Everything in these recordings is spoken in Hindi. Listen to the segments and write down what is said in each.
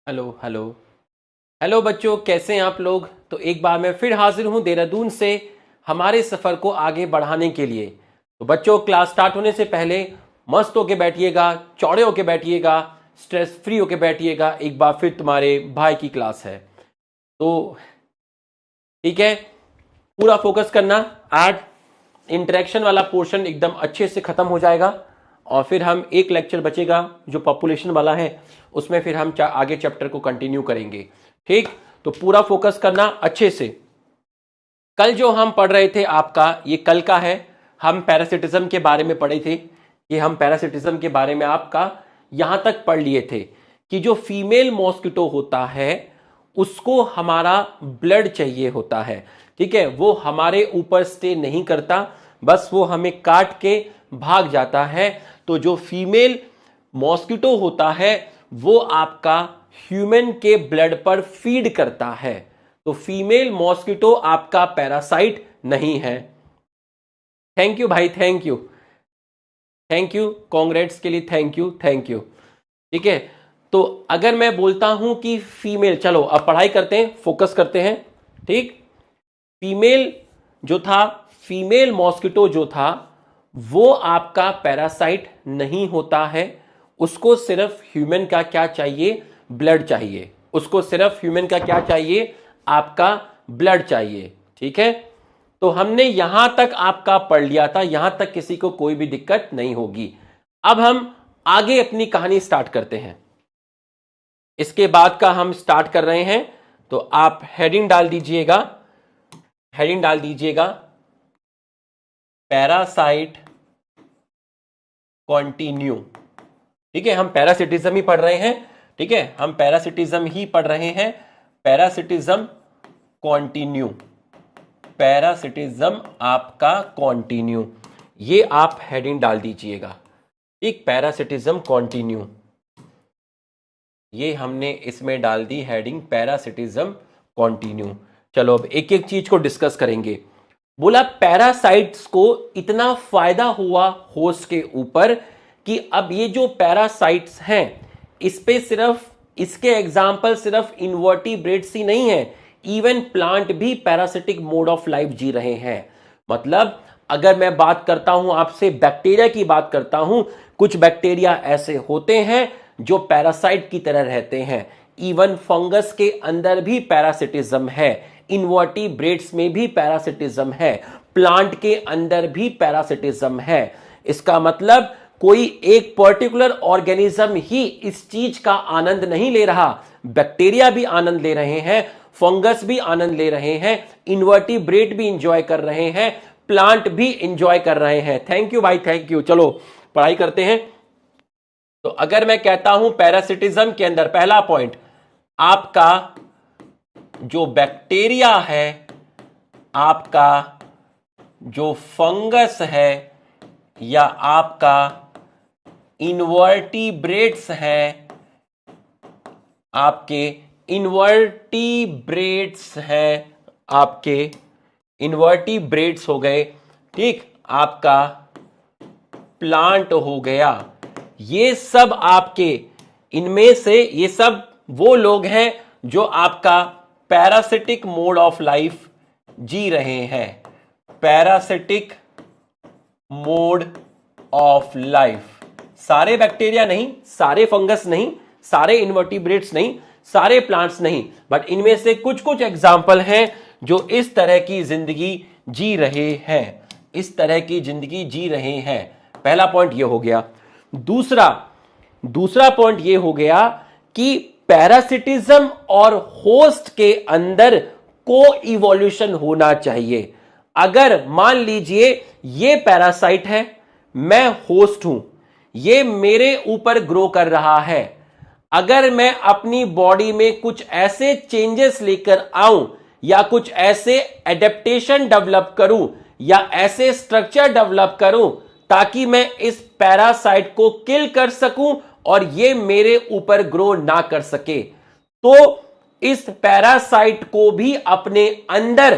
हेलो हेलो हेलो बच्चों, कैसे हैं आप लोग। तो एक बार मैं फिर हाजिर हूं देहरादून से हमारे सफ़र को आगे बढ़ाने के लिए। तो बच्चों, क्लास स्टार्ट होने से पहले मस्त होके बैठिएगा, चौड़े होके बैठिएगा, स्ट्रेस फ्री होके बैठिएगा। एक बार फिर तुम्हारे भाई की क्लास है, तो ठीक है, पूरा फोकस करना। आज इंटरेक्शन वाला पोर्शन एकदम अच्छे से खत्म हो जाएगा और फिर हम एक लेक्चर बचेगा जो पॉपुलेशन वाला है, उसमें फिर हम आगे चैप्टर को कंटिन्यू करेंगे। ठीक, तो पूरा फोकस करना अच्छे से। कल जो हम पढ़ रहे थे, आपका ये कल का है, हम पैरासिटिज्म के बारे में पढ़े थे। कि हम पैरासिटिज्म के बारे में आपका यहां तक पढ़ लिए थे कि जो फीमेल मॉस्किटो होता है उसको हमारा ब्लड चाहिए होता है। ठीक है, वो हमारे ऊपर स्टे नहीं करता, बस वो हमें काट के भाग जाता है। तो जो फीमेल मॉस्किटो होता है वो आपका ह्यूमन के ब्लड पर फीड करता है। तो फीमेल मॉस्किटो आपका पैरासाइट नहीं है। थैंक यू भाई, thank you, thank you, congrats के लिए थैंक यू, थैंक यू। ठीक है, तो अगर मैं बोलता हूं कि फीमेल, चलो अब पढ़ाई करते हैं, फोकस करते हैं। ठीक, फीमेल जो था, फीमेल मॉस्किटो जो था वो आपका पैरासाइट नहीं होता है। उसको सिर्फ ह्यूमन का क्या चाहिए, ब्लड चाहिए। उसको सिर्फ ह्यूमन का क्या चाहिए, आपका ब्लड चाहिए। ठीक है, तो हमने यहां तक आपका पढ़ लिया था, यहां तक किसी को कोई भी दिक्कत नहीं होगी। अब हम आगे अपनी कहानी स्टार्ट करते हैं। इसके बाद का हम स्टार्ट कर रहे हैं, तो आप हेडिंग डाल दीजिएगा, हेडिंग डाल दीजिएगा पैरासाइट कॉन्टिन्यू। ठीक है, हम पैरासिटिज्म ही पढ़ रहे हैं। ठीक है, हम पैरासिटिज्म ही पढ़ रहे हैं। पैरासिटिज्म कॉन्टिन्यू, पैरासिटिज्म आपका कॉन्टिन्यू, ये आप हेडिंग डाल दीजिएगा। ठीक, पैरासिटिज्म कॉन्टिन्यू, ये हमने इसमें डाल दी हेडिंग पैरासिटिज्म कॉन्टिन्यू। चलो अब एक एक चीज को डिस्कस करेंगे। बोला पैरासाइट्स को इतना फायदा हुआ होस्ट के ऊपर कि अब ये जो पैरासाइट्स हैं इस पे सिर्फ इसके एग्जाम्पल सिर्फ इन्वर्टिब्रेट्स ही नहीं है, इवन प्लांट भी पैरासिटिक मोड ऑफ लाइफ जी रहे हैं। मतलब अगर मैं बात करता हूं आपसे बैक्टीरिया की बात करता हूं, कुछ बैक्टीरिया ऐसे होते हैं जो पैरासाइट की तरह रहते हैं। इवन फंगस के अंदर भी पैरासिटिज्म है, इन्वर्टिब्रेट्स में भी पैरासिटिज्म है, प्लांट के अंदर भी पैरासिटिज्म है। इसका मतलब कोई एक पर्टिकुलर ऑर्गेनिज्म ही इस चीज का आनंद नहीं ले रहा, बैक्टीरिया भी आनंद ले रहे हैं, फंगस भी आनंद ले रहे हैं, इन्वर्टिब्रेट भी इंजॉय कर रहे हैं, प्लांट भी इंजॉय कर रहे हैं। थैंक यू भाई, थैंक यू। चलो पढ़ाई करते हैं। तो अगर मैं कहता हूं पैरासिटिज्म के अंदर पहला पॉइंट, आपका जो बैक्टीरिया है, आपका जो फंगस है, या आपका इन्वर्टिब्रेट्स है, आपके इन्वर्टिब्रेट्स हैं, आपके इन्वर्टिब्रेट्स हो गए। ठीक, आपका प्लांट हो गया, ये सब आपके, इनमें से ये सब वो लोग हैं जो आपका पैरासिटिक मोड ऑफ लाइफ जी रहे हैं। पैरासिटिक मोड ऑफ लाइफ, सारे बैक्टीरिया नहीं, सारे फंगस नहीं, सारे इन्वर्टिब्रेट्स नहीं, सारे प्लांट्स नहीं, बट इनमें से कुछ कुछ एग्जाम्पल हैं जो इस तरह की जिंदगी जी रहे हैं, इस तरह की जिंदगी जी रहे हैं। पहला पॉइंट ये हो गया। दूसरा पॉइंट ये हो गया कि पैरासिटिज्म और होस्ट के अंदर को इवोल्यूशन होना चाहिए। अगर मान लीजिए ये पैरासाइट है, मैं होस्ट हूं, ये मेरे ऊपर ग्रो कर रहा है, अगर मैं अपनी बॉडी में कुछ ऐसे चेंजेस लेकर आऊं या कुछ ऐसे एडेप्टेशन डेवलप करूं या ऐसे स्ट्रक्चर डेवलप करूं ताकि मैं इस पैरासाइट को किल कर सकूं और ये मेरे ऊपर ग्रो ना कर सके, तो इस पैरासाइट को भी अपने अंदर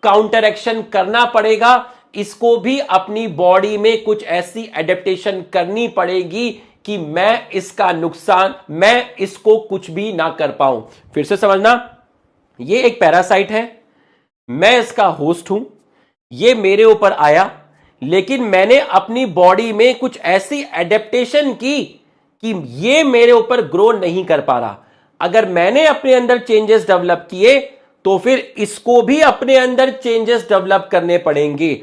काउंटर एक्शन करना पड़ेगा। इसको भी अपनी बॉडी में कुछ ऐसी एडेप्टेशन करनी पड़ेगी कि मैं इसका नुकसान, मैं इसको कुछ भी ना कर पाऊं। फिर से समझना, ये एक पैरासाइट है, मैं इसका होस्ट हूं, ये मेरे ऊपर आया, लेकिन मैंने अपनी बॉडी में कुछ ऐसी एडेप्टेशन की कि ये मेरे ऊपर ग्रो नहीं कर पा रहा। अगर मैंने अपने अंदर चेंजेस डेवलप किए तो फिर इसको भी अपने अंदर चेंजेस डेवलप करने पड़ेंगे।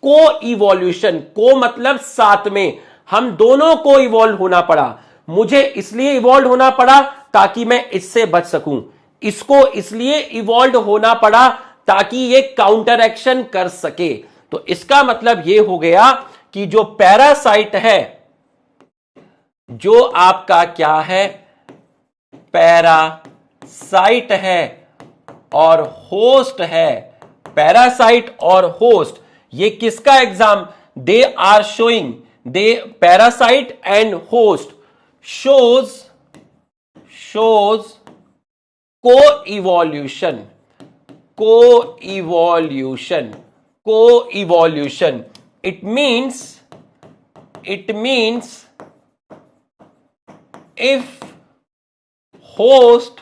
को इवोल्यूशन, को मतलब साथ में, हम दोनों को इवॉल्व होना पड़ा। मुझे इसलिए इवॉल्व होना पड़ा ताकि मैं इससे बच सकूं, इसको इसलिए इवॉल्व होना पड़ा ताकि ये काउंटर एक्शन कर सके। तो इसका मतलब ये हो गया कि जो पैरासाइट है, जो आपका क्या है, पैरासाइट है और होस्ट है, पैरासाइट और होस्ट, ये किसका exam, they are showing, they parasite and host shows co-evolution, co-evolution. It means if host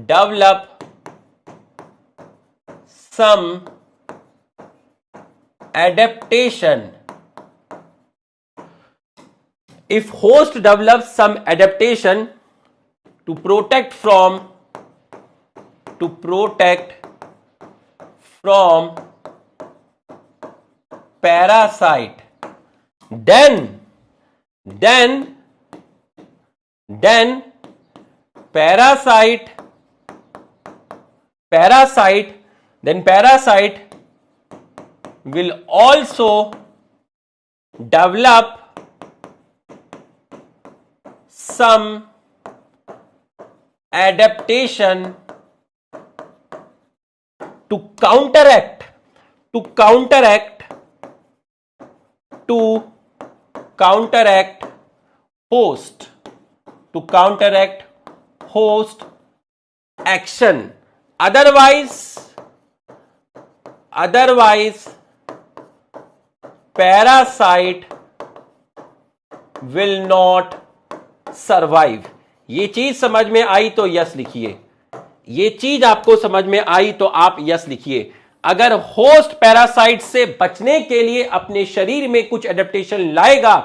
develop some adaptation, if host develops some adaptation to protect from parasite, then parasite will also develop some adaptation to counteract host action. Otherwise parasite will not survive. ये चीज समझ में आई तो यस लिखिए, ये चीज आपको समझ में आई तो आप यस लिखिए। अगर होस्ट पैरासाइट से बचने के लिए अपने शरीर में कुछ एडेप्टेशन लाएगा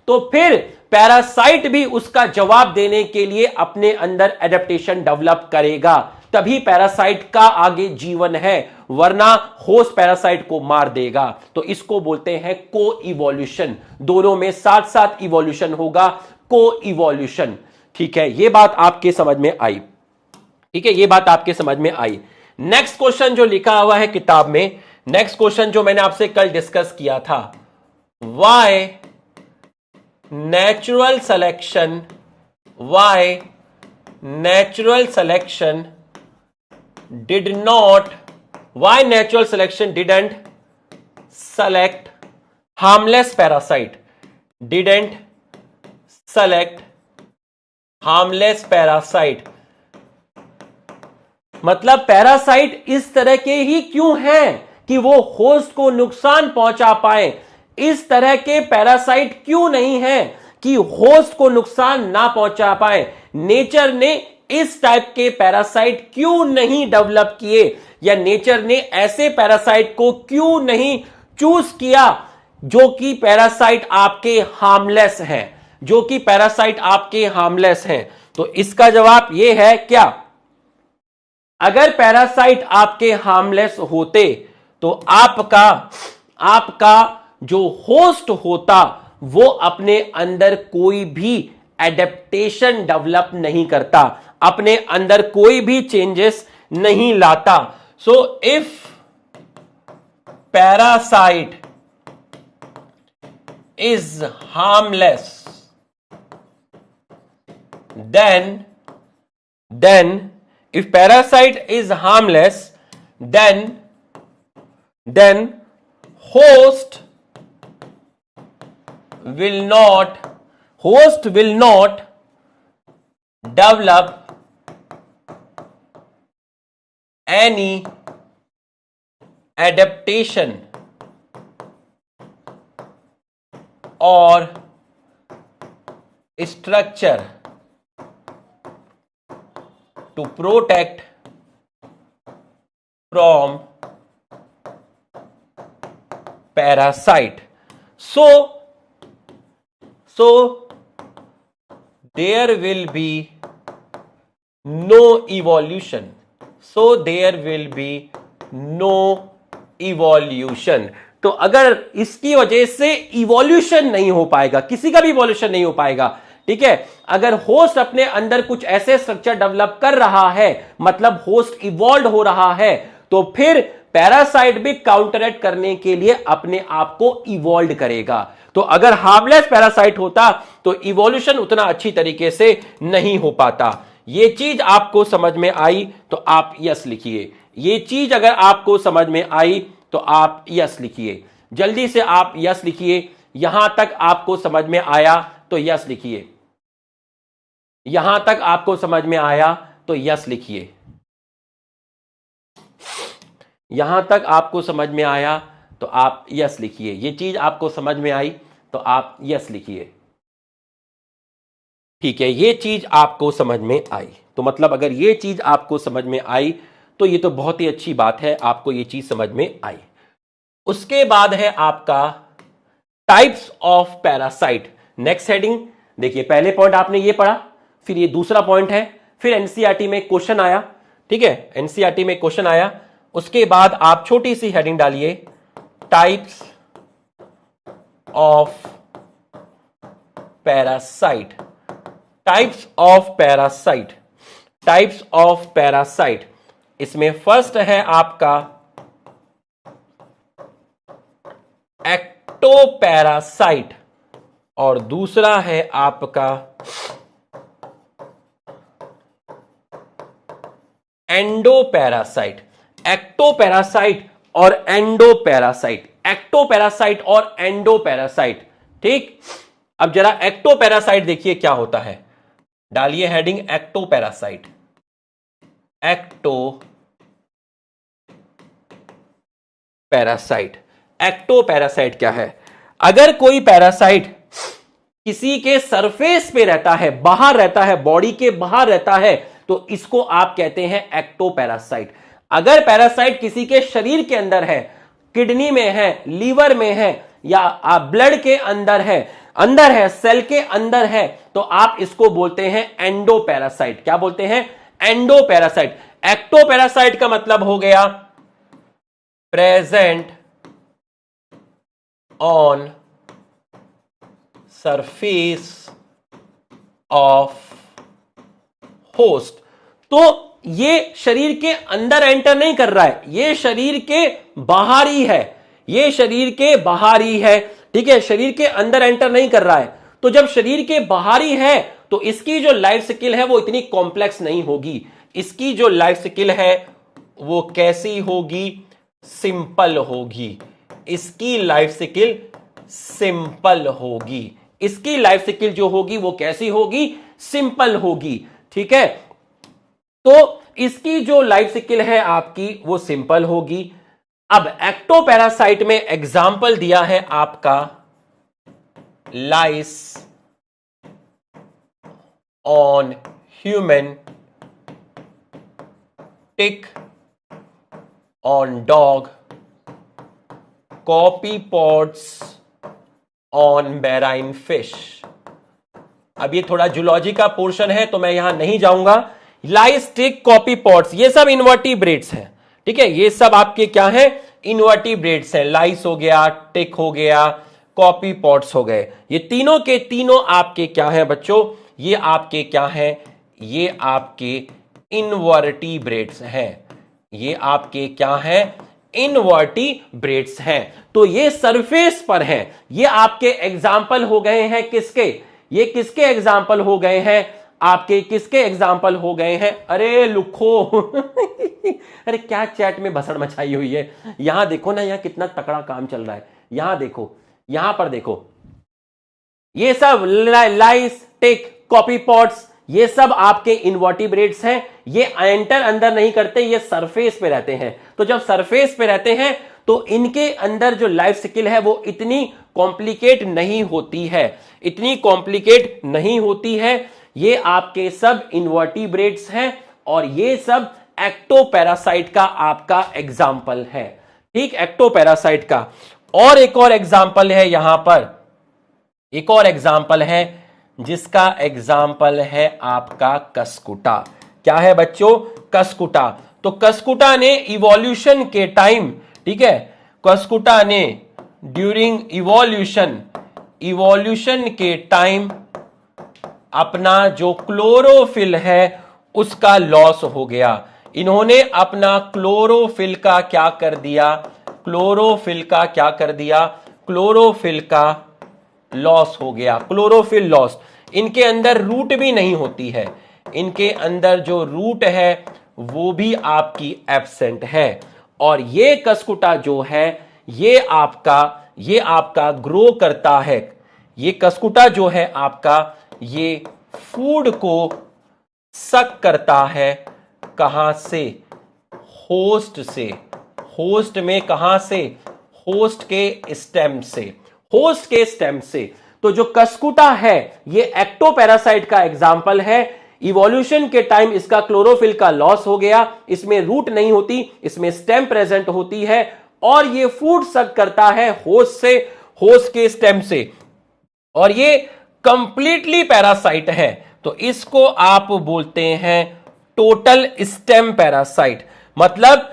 तो फिर पैरासाइट भी उसका जवाब देने के लिए अपने अंदर एडेप्टेशन डेवलप करेगा, तभी पैरासाइट का आगे जीवन है, वरना होस्ट पैरासाइट को मार देगा। तो इसको बोलते हैं को इवोल्यूशन, दोनों में साथ साथ इवोल्यूशन होगा, को इवोल्यूशन। ठीक है, ये बात आपके समझ में आई, ठीक है, ये बात आपके समझ में आई। नेक्स्ट क्वेश्चन जो लिखा हुआ है किताब में, नेक्स्ट क्वेश्चन जो मैंने आपसे कल डिस्कस किया था, why natural selection didn't select harmless parasite, didn't select harmless parasite। मतलब पैरासाइट इस तरह के ही क्यों हैं कि वो होस्ट को नुकसान पहुंचा पाए, इस तरह के पैरासाइट क्यों नहीं हैं कि होस्ट को नुकसान ना पहुंचा पाए। नेचर ने इस टाइप के पैरासाइट क्यों नहीं डेवलप किए, या नेचर ने ऐसे पैरासाइट को क्यों नहीं चूज किया जो कि पैरासाइट आपके हार्मलेस हैं, जो कि पैरासाइट आपके हार्मलेस हैं। तो इसका जवाब यह है क्या, अगर पैरासाइट आपके हार्मलेस होते तो आपका जो होस्ट होता वो अपने अंदर कोई भी एडेप्टेशन डेवलप नहीं करता, अपने अंदर कोई भी चेंजेस नहीं लाता। So if parasite is harmless then if parasite is harmless then host will not develop any adaptation or structure to protect from parasite. So there will be no evolution. So there will be no evolution. तो अगर इसकी वजह से इवोल्यूशन नहीं हो पाएगा, किसी का भी इवोल्यूशन नहीं हो पाएगा, ठीक है। अगर होस्ट अपने अंदर कुछ ऐसे स्ट्रक्चर डेवलप कर रहा है, मतलब होस्ट इवॉल्व हो रहा है, तो फिर पैरासाइट भी काउंटरएक्ट करने के लिए अपने आप को इवॉल्व करेगा। तो अगर हार्मलेस पैरासाइट होता तो इवोल्यूशन उतना अच्छी तरीके से नहीं हो पाता। ये चीज आपको समझ में आई तो आप यस लिखिए। ये चीज अगर आपको समझ में आई तो आप यस लिखिए। जल्दी से आप यस लिखिए। यहां तक आपको समझ में आया तो यस लिखिए। यहां तक आपको समझ में आया तो यस लिखिए। यहां तक आपको समझ में आया तो आप यस लिखिए। ये चीज आपको समझ में आई तो आप यस लिखिए। ठीक है, ये चीज आपको समझ में आई तो मतलब अगर ये चीज आपको समझ में आई तो ये तो बहुत ही अच्छी बात है, आपको ये चीज समझ में आई। उसके बाद है आपका types of parasite. Next heading देखिए, पहले पॉइंट आपने ये पढ़ा, फिर ये दूसरा पॉइंट है, फिर एनसीईआरटी में क्वेश्चन आया, ठीक है, एनसीईआरटी में क्वेश्चन आया। उसके बाद आप छोटी सी हेडिंग डालिए, types of parasite. Types of parasite, types of parasite. इसमें फर्स्ट है आपका एक्टोपैरासाइट और दूसरा है आपका एंडोपैरासाइट। एक्टोपैरासाइट और एंडोपैरासाइट, एक्टोपैरासाइट और एंडोपैरासाइट, ठीक। अब जरा एक्टोपैरासाइट देखिए क्या होता है, डालिए हेडिंग एक्टोपैरासाइट। एक्टोपैरासाइट, एक्टोपैरासाइट क्या है? अगर कोई पैरासाइट किसी के सरफेस पे रहता है, बाहर रहता है, बॉडी के बाहर रहता है, तो इसको आप कहते हैं एक्टोपैरासाइट। अगर पैरासाइट किसी के शरीर के अंदर है, किडनी में है, लीवर में है, या ब्लड के अंदर है, सेल के अंदर है, तो आप इसको बोलते हैं एंडोपैरासाइट। क्या बोलते हैं? एंडोपैरासाइट। एक्टोपैरासाइट का मतलब हो गया present on surface of host. तो ये शरीर के अंदर एंटर नहीं कर रहा है, ये शरीर के बाहर ही है, ये शरीर के बाहर ही है, ठीक है, शरीर के अंदर एंटर नहीं कर रहा है। तो जब शरीर के बाहर ही है तो इसकी जो लाइफ स्किल है वो इतनी कॉम्प्लेक्स नहीं होगी। इसकी जो लाइफ स्किल है वो कैसी होगी? सिंपल होगी। इसकी लाइफ स्किल सिंपल होगी। इसकी लाइफ स्किल जो होगी वो कैसी होगी? सिंपल होगी, ठीक है। तो इसकी जो लाइफ स्किल है आपकी वो सिंपल होगी। अब एक्टोपैरासाइट में एग्जाम्पल दिया है आपका lice on human, tick on dog, copepods on marine fish. अब ये थोड़ा जूलॉजी का पोर्शन है तो मैं यहां नहीं जाऊंगा। लाइस, टिक, कॉपीपॉड्स, ये सब इनवर्टिब्रेट्स हैं, ठीक है, ये सब आपके क्या है? इनवर्टिब्रेट्स हैं। लाइस हो गया, टिक हो गया, कॉपीपॉड्स हो गए, ये तीनों के तीनों आपके क्या हैं बच्चों? ये आपके क्या हैं? ये आपके इनवर्टिब्रेट्स हैं। ये आपके क्या हैं? इनवर्टिब्रेट्स हैं। तो ये सरफेस पर हैं। ये आपके एग्जाम्पल हो गए हैं किसके? ये किसके एग्जाम्पल हो गए हैं? आपके किसके एग्जाम्पल हो गए हैं? अरे लुखो अरे क्या चैट में भसड़ मचाई हुई है। यहां देखो ना, यहां कितना तकड़ा काम चल रहा है। यहां देखो, यहां पर देखो, ये सब लाइस, टिक, कॉपीपॉड्स, ये सब आपके इनवर्टिब्रेट्स हैं। ये एंटर अंदर नहीं करते, ये सरफेस पे रहते हैं। तो जब सरफेस पे रहते हैं तो इनके अंदर जो लाइफ स्किल है वो इतनी कॉम्प्लिकेट नहीं होती है, इतनी कॉम्प्लिकेट नहीं होती है। ये आपके सब इन्वर्टिब्रेट्स हैं और ये सब एक्टोपैरासाइट का आपका एग्जाम्पल है। ठीक, एक्टोपैरासाइट का। और एक और एग्जाम्पल है यहां पर, एक और एग्जाम्पल है जिसका एग्जाम्पल है आपका कसकुटा। क्या है बच्चों? कसकुटा। तो कसकुटा ने इवोल्यूशन के टाइम, ठीक है, कसकुटा ने ड्यूरिंग इवोल्यूशन के टाइम अपना जो क्लोरोफिल है उसका लॉस हो गया। इन्होंने अपना क्लोरोफिल का क्या कर दिया? क्लोरोफिल का क्या कर दिया? क्लोरोफिल का लॉस हो गया, क्लोरोफिल लॉस। इनके अंदर रूट भी नहीं होती है, इनके अंदर जो रूट है वो भी आपकी एब्सेंट है। और ये कसकुटा जो है ये आपका ग्रो करता है। ये कसकुटा जो है आपका ये फूड को सक करता है। कहां से? होस्ट से। होस्ट में कहां से? होस्ट के स्टेम से, होस्ट के स्टेम से। तो जो कसकुटा है ये एक्टोपैरासाइट का एग्जाम्पल है। इवोल्यूशन के टाइम इसका क्लोरोफिल का लॉस हो गया, इसमें रूट नहीं होती, इसमें स्टेम प्रेजेंट होती है और ये फूड सक करता है होस्ट से, होस्ट के स्टेम से। और ये कंप्लीटली पैरासाइट है, तो इसको आप बोलते हैं टोटल स्टेम पैरासाइट। मतलब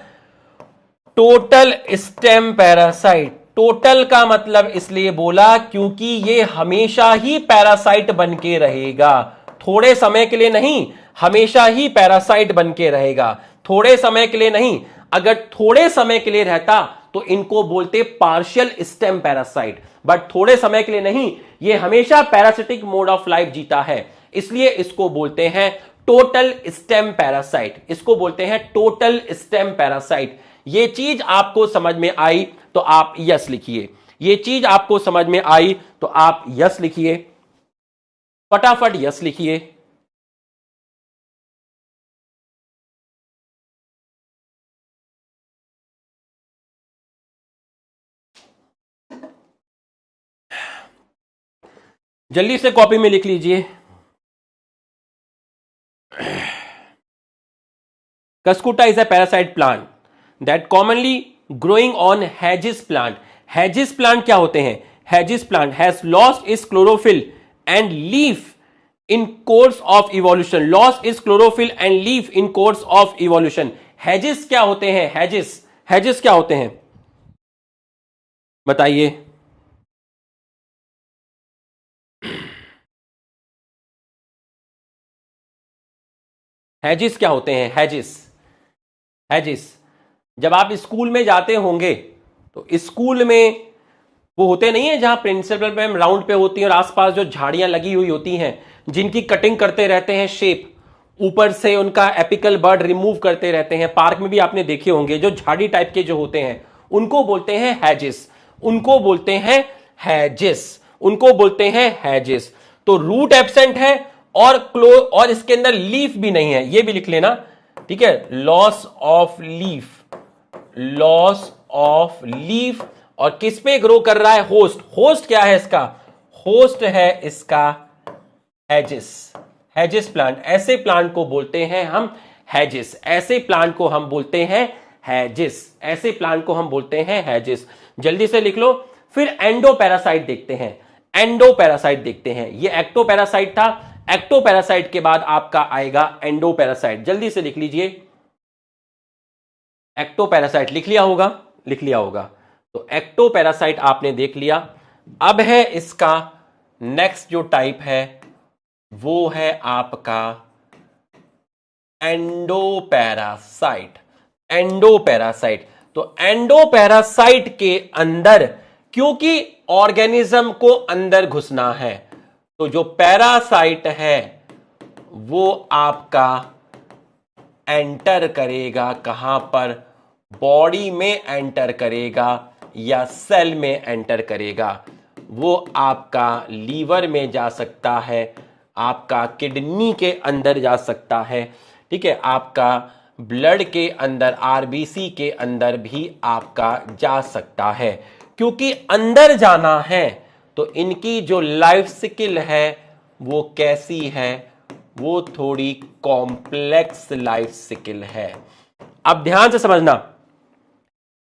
टोटल स्टेम पैरासाइट। टोटल का मतलब इसलिए बोला क्योंकि ये हमेशा ही पैरासाइट बन के रहेगा, थोड़े समय के लिए नहीं, हमेशा ही पैरासाइट बन के रहेगा, थोड़े समय के लिए नहीं। अगर थोड़े समय के लिए रहता तो इनको बोलते पार्शियल स्टेम पैरासाइट, बट थोड़े समय के लिए नहीं, ये हमेशा पैरासिटिक मोड ऑफ लाइफ जीता है, इसलिए इसको बोलते हैं टोटल स्टेम पैरासाइट। इसको बोलते हैं टोटल स्टेम पैरासाइट। ये चीज आपको समझ में आई तो आप यस लिखिए। ये चीज आपको समझ में आई तो आप यस लिखिए, फटाफट यस लिखिए। जल्दी से कॉपी में लिख लीजिए। कसकुटा is a parasite plant that commonly growing on Hedges plant. Hedges plant क्या होते हैं? Hedges plant has lost is chlorophyll and leaf in course of evolution. Loss is chlorophyll and leaf in course of evolution. Hedges क्या होते हैं? हेजिस, हेजिस क्या होते हैं बताइए? हेजिस क्या होते हैं? हेजिस, हेजिस जब आप स्कूल में जाते होंगे तो स्कूल में वो होते नहीं है जहां प्रिंसिपल मैम राउंड पे होती है और आसपास जो झाड़ियां लगी हुई होती हैं जिनकी कटिंग करते रहते हैं, शेप ऊपर से उनका एपिकल बर्ड रिमूव करते रहते हैं। पार्क में भी आपने देखे होंगे जो झाड़ी टाइप के जो होते हैं उनको बोलते हैं हैजिस, उनको बोलते हैं हैजिस, उनको बोलते हैं हैजिस। तो रूट एब्सेंट है और इसके अंदर लीफ भी नहीं है, ये भी लिख लेना, ठीक है। Loss of leaf, loss of leaf. और किस पे ग्रो कर रहा है? होस्ट। होस्ट क्या है इसका? होस्ट है इसका हेजिस, हेजिस प्लांट। ऐसे प्लांट को बोलते हैं हम हेजिस, ऐसे प्लांट को हम बोलते हैं हेजिस, ऐसे प्लांट को हम बोलते हैं हेजिस। जल्दी से लिख लो। फिर एंडोपैरासाइट देखते हैं, एंडोपैरासाइट देखते हैं। ये एक्टोपैरासाइट था, एक्टोपैरासाइट के बाद आपका आएगा एंडोपैरासाइट। जल्दी से लिख लीजिए। एक्टोपैरासाइट लिख लिया होगा, लिख लिया होगा। तो एक्टोपैरासाइट आपने देख लिया। अब है इसका नेक्स्ट जो टाइप है वो है आपका एंडोपैरासाइट। एंडोपैरासाइट। तो एंडोपैरासाइट के अंदर क्योंकि ऑर्गेनिज्म को अंदर घुसना है तो जो पैरासाइट है वो आपका एंटर करेगा। कहां पर? बॉडी में एंटर करेगा या सेल में एंटर करेगा। वो आपका लीवर में जा सकता है, आपका किडनी के अंदर जा सकता है, ठीक है, आपका ब्लड के अंदर, आरबीसी के अंदर भी आपका जा सकता है, क्योंकि अंदर जाना है तो इनकी जो लाइफ साइकिल है वो कैसी है, वो थोड़ी कॉम्प्लेक्स लाइफ साइकिल है। अब ध्यान से समझना,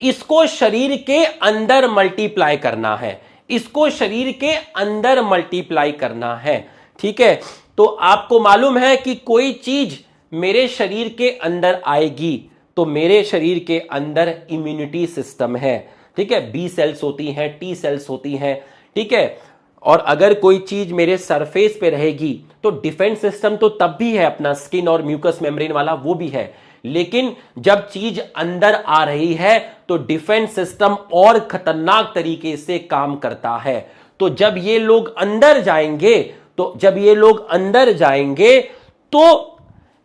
इसको शरीर के अंदर मल्टीप्लाई करना है, इसको शरीर के अंदर मल्टीप्लाई करना है। ठीक है, तो आपको मालूम है कि कोई चीज मेरे शरीर के अंदर आएगी तो मेरे शरीर के अंदर इम्यूनिटी सिस्टम है। ठीक है, बी सेल्स होती हैं, टी सेल्स होती हैं। ठीक है, और अगर कोई चीज मेरे सरफेस पे रहेगी तो डिफेंस सिस्टम तो तब भी है, अपना स्किन और म्यूकस मेम्ब्रेन वाला वो भी है, लेकिन जब चीज अंदर आ रही है तो डिफेंस सिस्टम और खतरनाक तरीके से काम करता है। तो जब ये लोग अंदर जाएंगे तो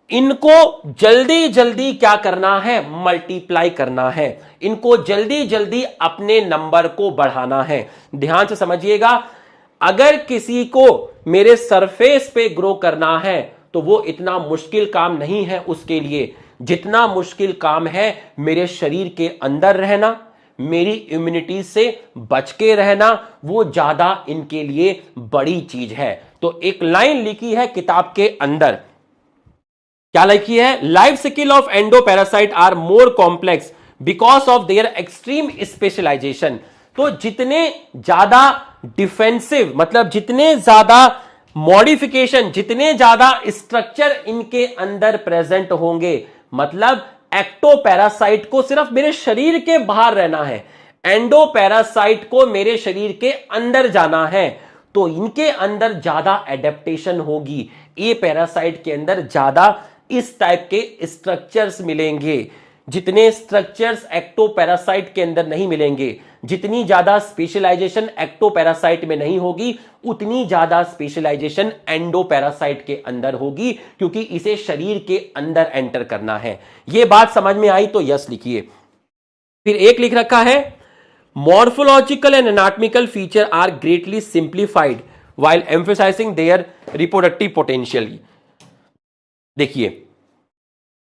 इनको जल्दी जल्दी क्या करना है, मल्टीप्लाई करना है, इनको जल्दी जल्दी अपने नंबर को बढ़ाना है। ध्यान से समझिएगा, अगर किसी को मेरे सरफेस पे ग्रो करना है तो वो इतना मुश्किल काम नहीं है उसके लिए, जितना मुश्किल काम है मेरे शरीर के अंदर रहना, मेरी इम्यूनिटी से बच के रहना, वो ज्यादा इनके लिए बड़ी चीज है। तो एक लाइन लिखी है किताब के अंदर, क्या लिखी है, life cycle of endoparasite are more complex because of their extreme specialisation. तो जितने ज्यादा डिफेंसिव, मतलब जितने ज्यादा मॉडिफिकेशन, जितने ज्यादा स्ट्रक्चर इनके अंदर प्रेजेंट होंगे, मतलब एक्टोपैरासाइट को सिर्फ मेरे शरीर के बाहर रहना है, एंडोपैरासाइट को मेरे शरीर के अंदर जाना है, तो इनके अंदर ज्यादा एडेप्टेशन होगी। ए पैरासाइट के अंदर ज्यादा इस टाइप के स्ट्रक्चर्स मिलेंगे, जितने स्ट्रक्चर्स एक्टोपैरासाइट के अंदर नहीं मिलेंगे, जितनी ज्यादा स्पेशलाइजेशन एक्टोपैरासाइट में नहीं होगी, उतनी ज्यादा स्पेशलाइजेशन एंडोपैरासाइट के अंदर होगी, क्योंकि इसे शरीर के अंदर एंटर करना है। यह बात समझ में आई तो यस लिखिए। फिर एक लिख रखा है, morphological and anatomical feature are greatly simplified while emphasising their reproductive potential. देखिए,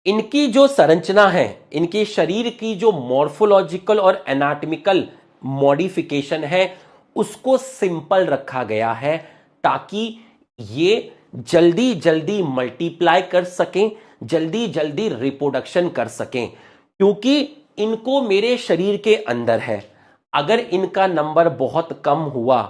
इनकी जो संरचना है, इनके शरीर की जो मॉर्फोलॉजिकल और एनाटॉमिकल मॉडिफिकेशन है, उसको सिंपल रखा गया है ताकि ये जल्दी जल्दी मल्टीप्लाई कर सकें, जल्दी जल्दी रिप्रोडक्शन कर सकें, क्योंकि इनको मेरे शरीर के अंदर है। अगर इनका नंबर बहुत कम हुआ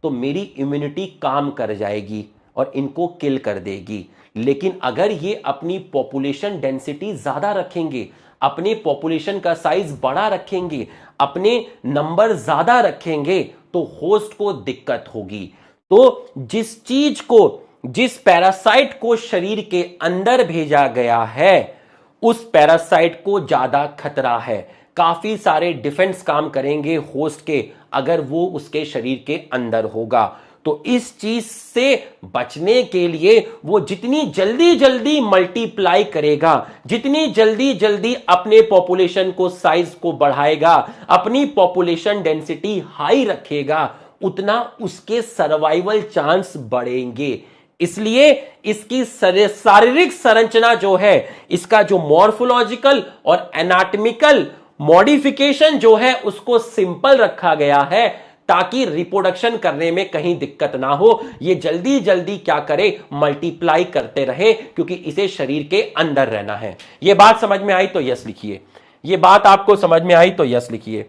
तो मेरी इम्यूनिटी काम कर जाएगी और इनको किल कर देगी। लेकिन अगर ये अपनी पॉपुलेशन डेंसिटी ज्यादा रखेंगे, अपने पॉपुलेशन का साइज बड़ा रखेंगे, अपने नंबर ज्यादा रखेंगे, तो होस्ट को दिक्कत होगी। तो जिस चीज को, जिस पैरासाइट को शरीर के अंदर भेजा गया है, उस पैरासाइट को ज्यादा खतरा है। काफी सारे डिफेंस काम करेंगे होस्ट के अगर वो उसके शरीर के अंदर होगा। तो इस चीज से बचने के लिए वो जितनी जल्दी जल्दी मल्टीप्लाई करेगा, जितनी जल्दी जल्दी अपने पॉपुलेशन को, साइज को बढ़ाएगा, अपनी पॉपुलेशन डेंसिटी हाई रखेगा, उतना उसके सर्वाइवल चांस बढ़ेंगे। इसलिए इसकी शारीरिक संरचना जो है, इसका जो मॉर्फोलॉजिकल और एनाटॉमिकल मॉडिफिकेशन जो है, उसको सिंपल रखा गया है ताकि रिप्रोडक्शन करने में कहीं दिक्कत ना हो। ये जल्दी जल्दी क्या करे, मल्टीप्लाई करते रहे, क्योंकि इसे शरीर के अंदर रहना है। ये बात समझ में आई तो यस लिखिए। ये बात आपको समझ में आई तो यस लिखिए।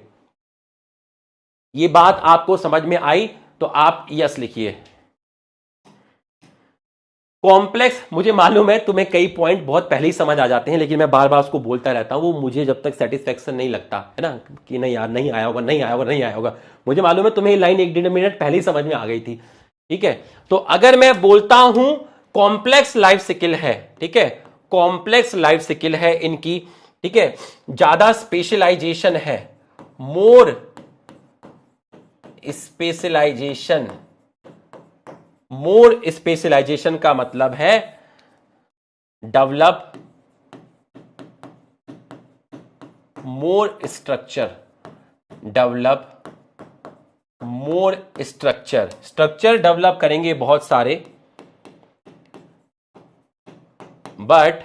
ये बात आपको समझ में आई तो आप यस लिखिए। कॉम्प्लेक्स, मुझे मालूम है तुम्हें कई पॉइंट बहुत पहले ही समझ आ जाते हैं, लेकिन मैं बार बार उसको बोलता रहता हूं, वो मुझे जब तक सेटिस्फेक्शन नहीं लगता है ना, कि नहीं यार नहीं आया होगा, नहीं आया होगा, नहीं आया होगा। मुझे मालूम है तुम्हें ये लाइन 1-1.5 मिनट पहले ही समझ में आ गई थी। ठीक है, तो अगर मैं बोलता हूं कॉम्प्लेक्स लाइफ साइकिल है, ठीक है, कॉम्प्लेक्स लाइफ साइकिल है इनकी, ठीक है, ज्यादा स्पेशलाइजेशन है, मोर स्पेशलाइजेशन। मोर स्पेशलाइजेशन का मतलब है डेवलप मोर स्ट्रक्चर, डेवलप मोर स्ट्रक्चर, स्ट्रक्चर डेवलप करेंगे बहुत सारे, but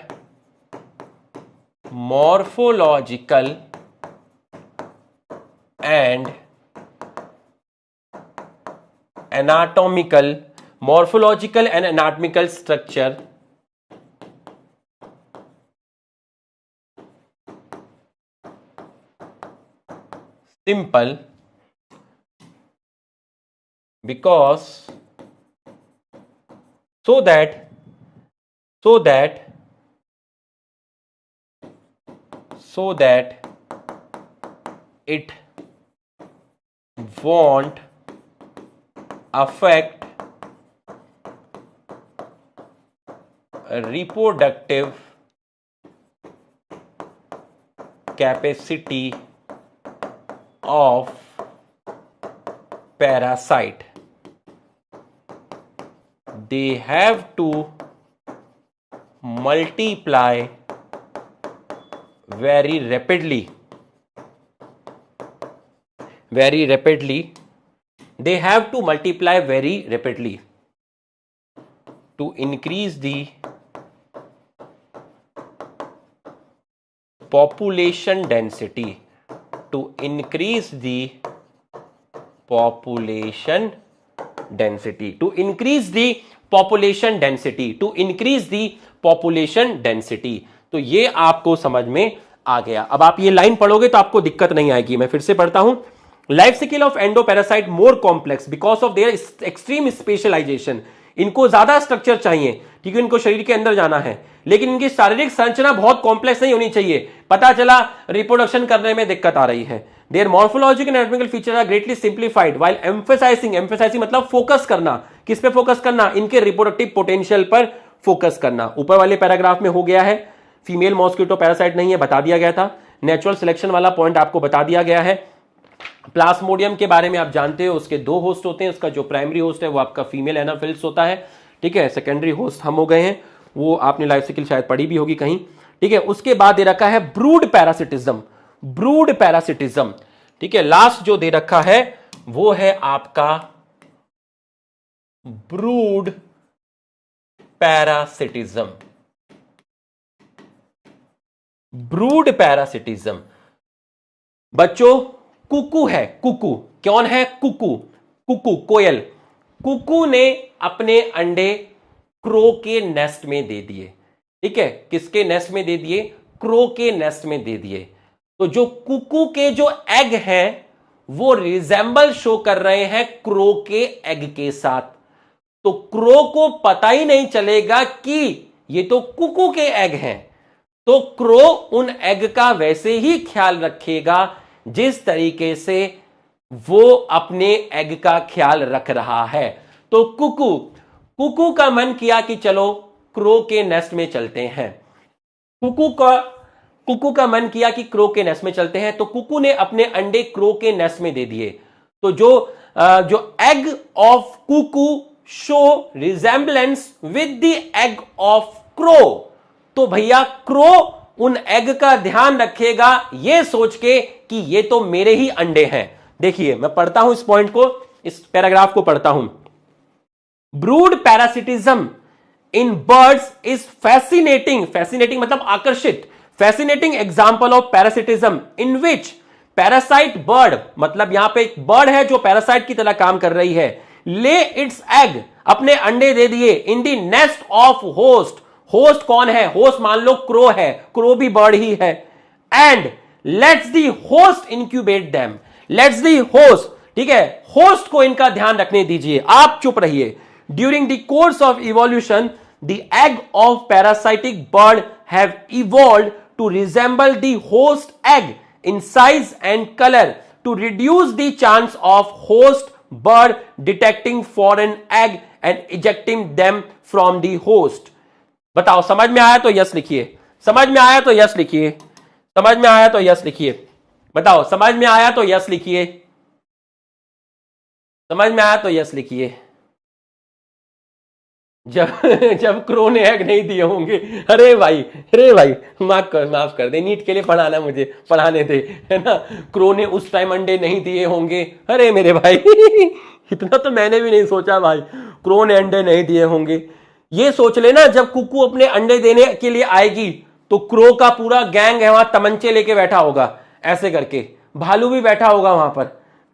morphological and anatomical, morphological and anatomical structure simple because so that it won't affect reproductive capacity of parasite. They have to multiply very rapidly. They have to multiply very rapidly to increase the population density. To increase the population density. To increase the population density. To increase the population density. तो ये आपको समझ में आ गया। अब आप ये लाइन पढ़ोगे तो आपको दिक्कत नहीं आएगी। मैं फिर से पढ़ता हूं। Life cycle of endoparasite more complex because of their extreme specialisation. इनको ज्यादा स्ट्रक्चर चाहिए क्योंकि इनको शरीर के अंदर जाना है, लेकिन इनकी शारीरिक संरचना बहुत कॉम्प्लेक्स नहीं होनी चाहिए। पता चला रिप्रोडक्शन करने में दिक्कत आ रही है। Their morphological and anatomical feature are greatly simplified while emphasising मतलब फोकस करना। किस पे फोकस करना? इनके रिप्रोडक्टिव पोटेंशियल पर फोकस करना। ऊपर वाले पैराग्राफ में हो गया है। फीमेल मॉस्किटो पैरासाइट नहीं है, बता दिया गया था। नेचुरल सिलेक्शन वाला पॉइंट आपको बता दिया गया है। प्लाज्मोडियम के बारे में आप जानते हो, उसके दो होस्ट होते हैं। उसका जो प्राइमरी होस्ट है वो आपका फीमेल एनाफिल्स होता है, ठीक है। सेकेंडरी होस्ट हम हो गए हैं, वो आपने लाइफ साइकिल शायद पढ़ी भी होगी कहीं, ठीक है। उसके बाद दे रखा है ब्रूड पैरासिटिज्म, ठीक है। लास्ट जो दे रखा है वो है आपका ब्रूड पैरासिटिज्म। बच्चों कुकू है, कुकू कौन है? कुकू कोयल। कुकू ने अपने अंडे क्रो के नेस्ट में दे दिए, ठीक है। किसके नेस्ट में दे दिए? क्रो के नेस्ट में दे दिए। तो जो कुकू के जो एग हैं वो रिजेंबल शो कर रहे हैं क्रो के एग के साथ। तो क्रो को पता ही नहीं चलेगा कि ये तो कुकू के एग हैं। तो क्रो उन एग का वैसे ही ख्याल रखेगा जिस तरीके से वो अपने एग का ख्याल रख रहा है। तो कुकू का मन किया कि चलो क्रो के नेस्ट में चलते हैं। कुकू का मन किया कि क्रो के नेस्ट में चलते हैं, तो कुकू ने अपने अंडे क्रो के नेस्ट में दे दिए। तो जो egg of cuckoo show resemblance with the egg of crow. तो भैया क्रो उन एग का ध्यान रखेगा ये सोच के कि ये तो मेरे ही अंडे हैं। देखिए मैं पढ़ता हूं इस पॉइंट को, इस पैराग्राफ को पढ़ता हूं। Brood parasitism in birds is fascinating मतलब आकर्षित, fascinating example of parasitism in which parasite bird, मतलब यहां पे एक बर्ड है जो पैरासाइट की तरह काम कर रही है, ले इट्स एग, अपने अंडे दे दिए, इन दी नेस्ट ऑफ होस्ट। होस्ट कौन है? होस्ट मान लो क्रो है, क्रो भी बर्ड ही है। And let's the host incubate them, let's the host, ठीक है, होस्ट को इनका ध्यान रखने दीजिए, आप चुप रहिए। During the course of evolution the egg of parasitic bird have evolved to resemble the host egg in size and color to reduce the chance of host bird detecting foreign egg and ejecting them from the host। बताओ समझ में आया तो यस लिखिए, समझ में आया तो यस लिखिए, समझ में आया तो यस लिखिए। बताओ समझ में आया तो यस लिखिए, समझ में आया तो यस लिखिए। जब क्रो ने एग नहीं दिए होंगे, अरे भाई माफ कर दे, नीट के लिए पढ़ाना, मुझे पढ़ाने दे, है ना। क्रो ने उस टाइम अंडे नहीं दिए होंगे, अरे मेरे भाई इतना तो मैंने भी नहीं सोचा भाई, क्रो ने अंडे नहीं दिए होंगे। ये सोच लेना जब कुकू अपने अंडे देने के लिए आएगी तो क्रो का पूरा गैंग है वहां, तमंचे लेके बैठा होगा ऐसे करके, भालू भी बैठा होगा वहां पर,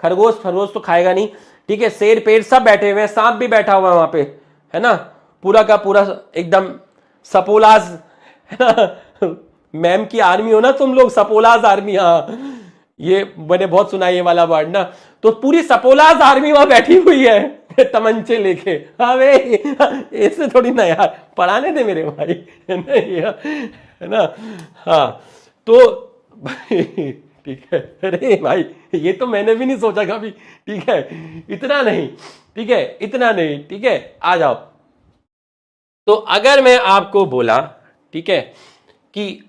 खरगोश तो खाएगा नहीं, ठीक है, शेर पेड़ सब बैठे हुए हैं, सांप भी बैठा हुआ है वहां पे, है ना, पूरा का पूरा एकदम सपोलाज, है ना, मैम की आर्मी हो ना तुम लोग, सपोलाज आर्मी, हाँ ये मैंने बहुत सुना ये वाला वर्ड ना, तो पूरी सपोलाज आर्मी वहां बैठी हुई है तमंचे लेके। अबे ऐसे थोड़ी ना यार, पढ़ाने दे मेरे भाई, है ना, हाँ तो ठीक है, अरे भाई ये तो मैंने भी नहीं सोचा कभी, ठीक है, इतना नहीं, ठीक है, इतना नहीं, ठीक है, आ जाओ। तो अगर मैं आपको बोला, ठीक है, कि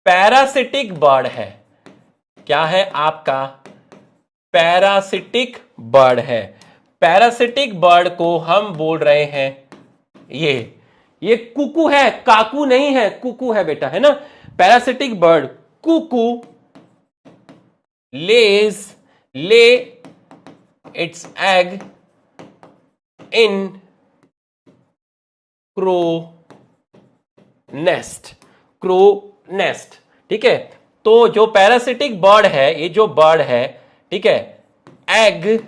पैरासिटिक बर्ड है, क्या है आपका, पैरासिटिक बर्ड है, पैरासिटिक बर्ड को हम बोल रहे हैं ये कुकू है, काकू नहीं है, कुकू है बेटा, है ना, पैरासिटिक बर्ड कुकू ले it's egg in crow nest, ठीक है। तो जो पैरासिटिक बर्ड है, ये जो बर्ड है, ठीक है, egg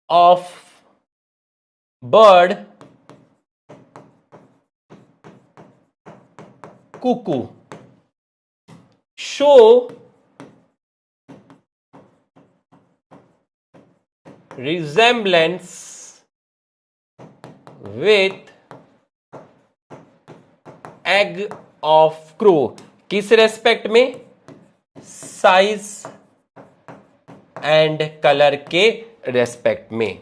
of bird cuckoo show resemblance with egg of crow, किस रेस्पेक्ट में, साइज एंड कलर के रेस्पेक्ट में।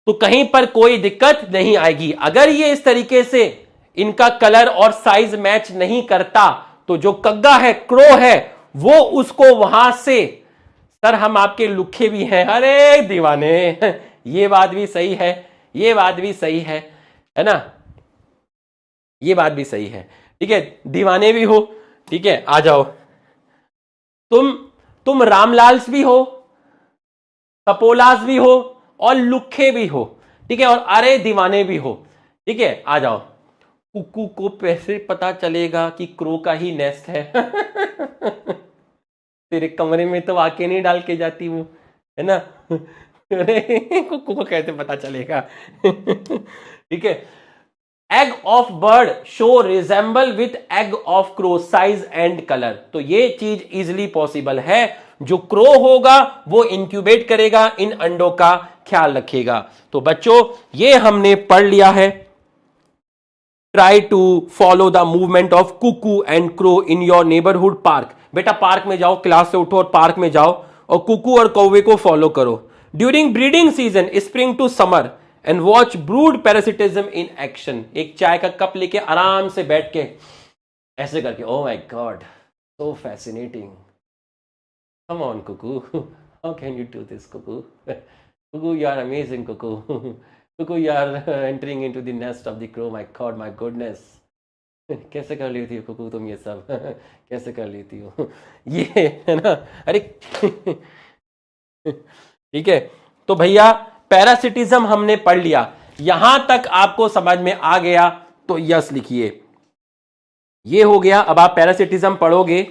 तो कहीं पर कोई दिक्कत नहीं आएगी। अगर ये इस तरीके से इनका कलर और साइज मैच नहीं करता, तो जो कग्गा है, क्रो है, वो उसको वहां से, सर हम आपके लुखे भी हैं, अरे दीवाने, ये बात भी सही है, ये बात भी सही है ना, ये बात भी सही है, ठीक है, दीवाने भी हो, ठीक है, आ जाओ। तुम रामलाल्स भी हो, सपोलास भी हो, और लुखे भी हो, ठीक है, और अरे दीवाने भी हो, ठीक है, आ जाओ। कुकू को कैसे पता चलेगा कि क्रो का ही नेस्ट है? तेरे कमरे में तो आके नहीं डाल के जाती वो, है ना, अरे कुकू को कैसे पता चलेगा? ठीक है, egg of bird show resemble with egg of crow size and colour, तो ये चीज इजिली पॉसिबल है। जो क्रो होगा वो इंक्यूबेट करेगा, इन अंडों का ख्याल रखेगा। तो बच्चों ये हमने पढ़ लिया है। Try to follow the movement of cuckoo and crow in your neighbourhood park. बेटा पार्क में जाओ, क्लास से उठो और पार्क में जाओ और कुकू और कौवे को फॉलो करो। During breeding season spring to summer and watch brood parasitism in action. एक चाय का कप लेके आराम से बैठ के ऐसे करके, oh my God so fascinating, come on cuckoo, how can you do this cuckoo, cuckoo you are amazing cuckoo, cuckoo you are entering into the nest of the crow, my God my goodness, कैसे कर लेती हो कुकू तुम ये सब, कैसे कर लेती हो ये, है ना, अरे ठीक है। तो भैया पैरासिटिज्म हमने पढ़ लिया, यहां तक आपको समझ में आ गया तो यस लिखिए, ये हो गया। अब आप पैरासिटिज्म पढ़ोगे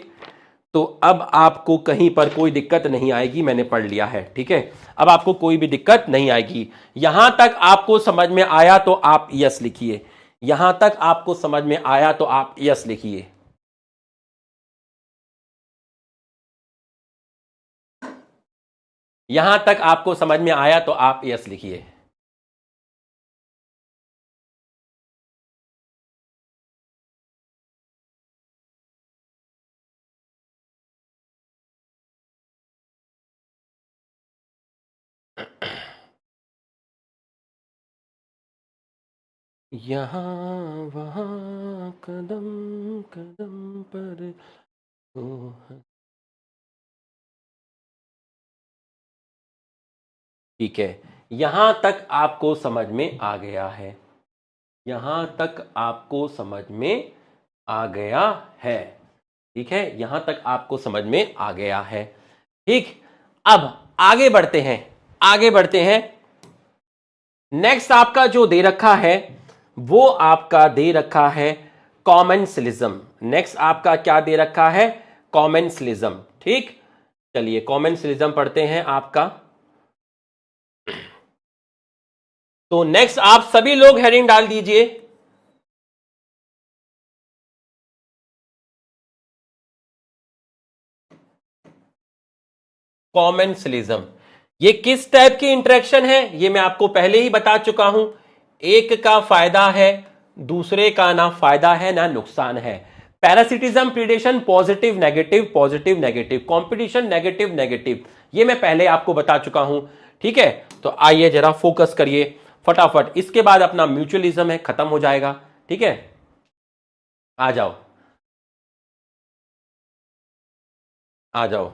तो अब आपको कहीं पर कोई दिक्कत नहीं आएगी, मैंने पढ़ लिया है, ठीक है, अब आपको कोई भी दिक्कत नहीं आएगी। यहां तक आपको समझ में आया तो आप यस लिखिए, यहां तक आपको समझ में आया तो आप यस लिखिए। यहां तक आपको समझ में आया तो आप यस लिखिए। यहाँ वहाँ कदम कदम पर ठीक है, यहां तक आपको समझ में आ गया है, यहां तक आपको समझ में आ गया है, ठीक है, यहां तक आपको समझ में आ गया है, ठीक। अब आगे बढ़ते हैं, आगे बढ़ते हैं। नेक्स्ट आपका जो दे रखा है वो आपका दे रखा है कॉमेंसलिज्म। नेक्स्ट आपका क्या दे रखा है? कॉमेंसलिज्म, ठीक। चलिए कॉमेंसलिज्म पढ़ते हैं आपका। तो नेक्स्ट आप सभी लोग हेडिंग डाल दीजिए। कॉमेंसलिज्म ये किस टाइप की इंटरेक्शन है ये मैं आपको पहले ही बता चुका हूं। एक का फायदा है, दूसरे का ना फायदा है ना नुकसान है। Parasitism predation positive negative, positive negative, competition negative negative, ये मैं पहले आपको बता चुका हूं। ठीक है, तो आइए जरा फोकस करिए फटाफट। इसके बाद अपना म्यूचुअलिज्म है, खत्म हो जाएगा। ठीक है, आ जाओ आ जाओ।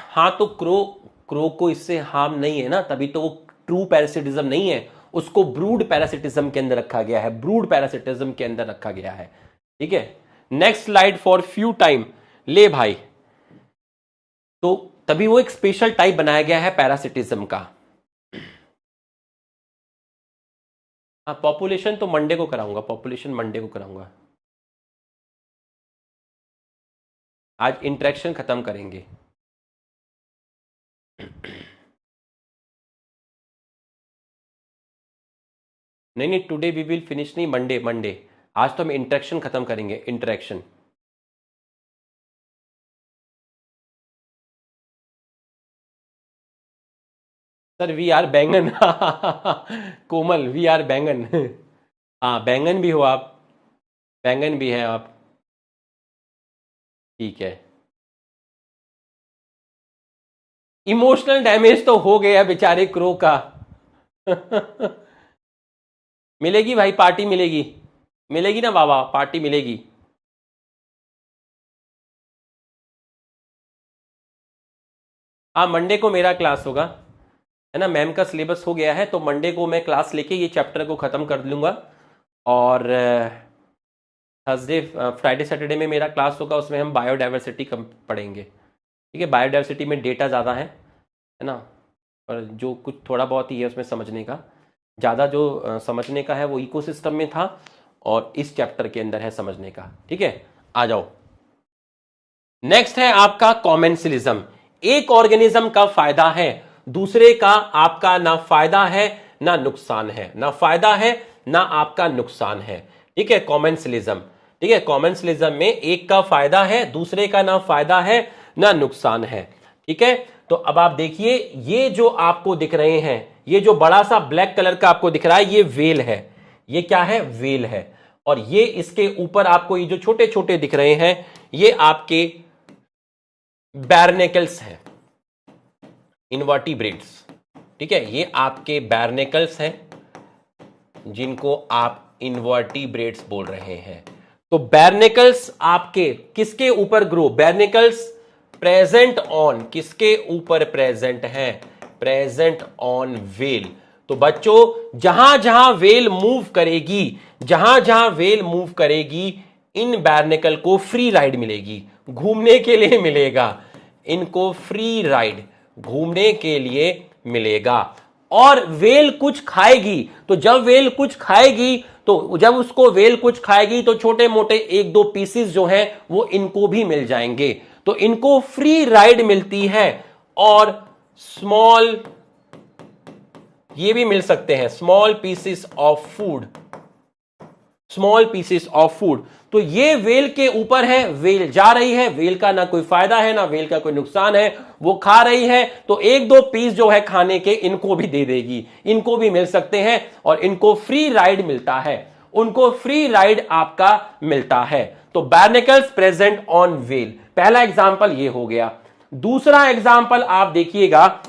हाँ तो क्रो क्रो को इससे हार्म नहीं है ना, तभी तो वो ट्रू पैरासिटिज्म नहीं है, उसको ब्रूड पैरासिटिज्म के अंदर रखा गया है, ब्रूड पैरासिटिज्म के अंदर रखा गया है। ठीक है, next slide for few time. ले भाई, तो तभी वो एक स्पेशल टाइप बनाया गया है पैरासिटिज्म का। हाँ पॉपुलेशन तो मंडे को कराऊंगा, पॉपुलेशन मंडे को कराऊंगा। आज इंटरेक्शन खत्म करेंगे। नहीं नहीं, टुडे वी विल फिनिश, नहीं मंडे मंडे। आज तो हम इंटरेक्शन खत्म करेंगे, इंटरेक्शन। सर वी आर बैंगन कोमल वी आर बैंगन हाँ बैंगन भी हो आप, बैंगन भी हैं आप। ठीक है, इमोशनल डैमेज तो हो गया बेचारे क्रो का मिलेगी भाई, पार्टी मिलेगी, मिलेगी ना बाबा, पार्टी मिलेगी। हाँ मंडे को मेरा क्लास होगा, है ना, मैम का सिलेबस हो गया है, तो मंडे को मैं क्लास लेके ये चैप्टर को ख़त्म कर लूँगा। और थर्सडे फ्राइडे सैटरडे में मेरा क्लास होगा, उसमें हम बायोडाइवर्सिटी कम पढ़ेंगे। ठीक है, बायोडाइवर्सिटी में डेटा ज़्यादा है ना, और जो कुछ थोड़ा बहुत ही है उसमें समझने का, ज़्यादा जो समझने का है वो इकोसिस्टम में था, और इस चैप्टर के अंदर है समझने का। ठीक है, आ जाओ। नेक्स्ट है आपका कॉमेंसलिज्म। एक ऑर्गेनिज्म का फायदा है, दूसरे का आपका ना फायदा है ना नुकसान है, ना फायदा है ना आपका नुकसान है। ठीक है, कॉमेंसलिज्म। ठीक है, कॉमेंसलिज्म में एक का फायदा है, दूसरे का ना फायदा है ना नुकसान है। ठीक है, तो अब आप देखिए, ये जो आपको दिख रहे हैं, ये जो बड़ा सा ब्लैक कलर का आपको दिख रहा है, ये वेल है। ये क्या है? वेल है। और ये इसके ऊपर आपको ये जो छोटे छोटे दिख रहे हैं, ये आपके बैरनेकल्स हैं, इनवर्टिब्रेट्स। ठीक है, ये आपके बैरनेकल्स हैं, जिनको आप इनवर्टिब्रेट्स बोल रहे हैं। तो बैरनेकल्स आपके किसके ऊपर ग्रो? बैरनेकल्स प्रेजेंट ऑन, किसके ऊपर प्रेजेंट है? Present on well. तो बच्चों जहां जहां वेल मूव करेगी, जहां जहां वेल मूव करेगी, इन बैरनेकल को फ्री राइड मिलेगी, घूमने के लिए मिलेगा, इनको फ्री राइड घूमने के लिए मिलेगा। और वेल कुछ खाएगी, तो जब वेल कुछ खाएगी, तो जब उसको वेल कुछ खाएगी तो छोटे मोटे एक दो पीसेस जो हैं वो इनको भी मिल जाएंगे, तो इनको फ्री राइड मिलती है। और स्मॉल, ये भी मिल सकते हैं, small pieces of food, small pieces of food. तो ये वेल के ऊपर है, वेल जा रही है, वेल का ना कोई फायदा है ना वेल का कोई नुकसान है, वो खा रही है, तो एक दो पीस जो है खाने के इनको भी दे देगी, इनको भी मिल सकते हैं, और इनको फ्री राइड मिलता है, उनको फ्री राइड आपका मिलता है। तो बैरनेकल्स प्रेजेंट ऑन वेल, पहला एग्जाम्पल ये हो गया। दूसरा एग्जाम्पल आप देखिएगा,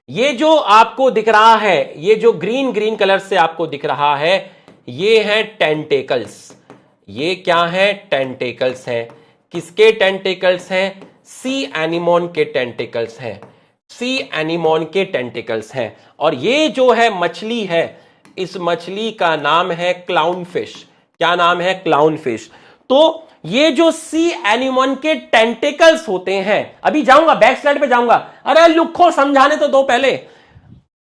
ये जो आपको दिख रहा है, ये जो ग्रीन ग्रीन कलर से आपको दिख रहा है, ये है टेंटेकल्स। ये क्या है? टेंटेकल्स हैं। किसके टेंटेकल्स हैं? सी एनिमोन के टेंटेकल्स हैं, सी एनिमोन के टेंटेकल्स हैं। और ये जो है मछली है, इस मछली का नाम है क्लाउन फिश। क्या नाम है? Clown fish. तो ये जो सी एनिमोन के टेंटेकल्स होते हैं, अभी जाऊंगा बैक स्लाइड पे जाऊंगा, अरे लुखो समझाने तो दो, पहले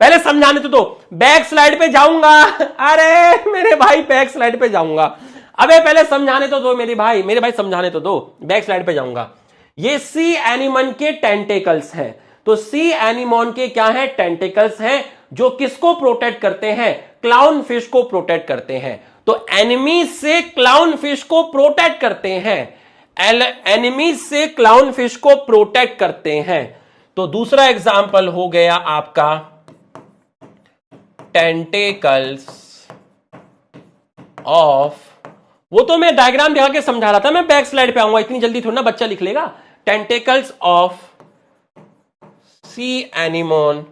पहले समझाने तो दो, बैक स्लाइड पे जाऊंगा, अरे मेरे भाई बैक स्लाइड पे जाऊंगा, अबे पहले समझाने तो दो मेरे भाई, मेरे भाई समझाने तो दो, बैक स्लाइड पे जाऊंगा। ये सी एनिमन के टेंटेकल्स हैं। तो सी एनिमोन के क्या है? टेंटेकल्स हैं, जो किसको प्रोटेक्ट करते हैं? क्लाउन फिश को प्रोटेक्ट करते हैं। तो एनिमी से क्लाउन फिश को प्रोटेक्ट करते हैं, एनिमी से क्लाउन फिश को प्रोटेक्ट करते हैं। तो दूसरा एग्जाम्पल हो गया आपका टेंटेकल्स ऑफ, वो तो मैं डायग्राम दिखा के समझा रहा था, मैं बैक स्लाइड पे आऊंगा, इतनी जल्दी थोड़ा ना बच्चा लिख लेगा। Tentacles of sea anemone,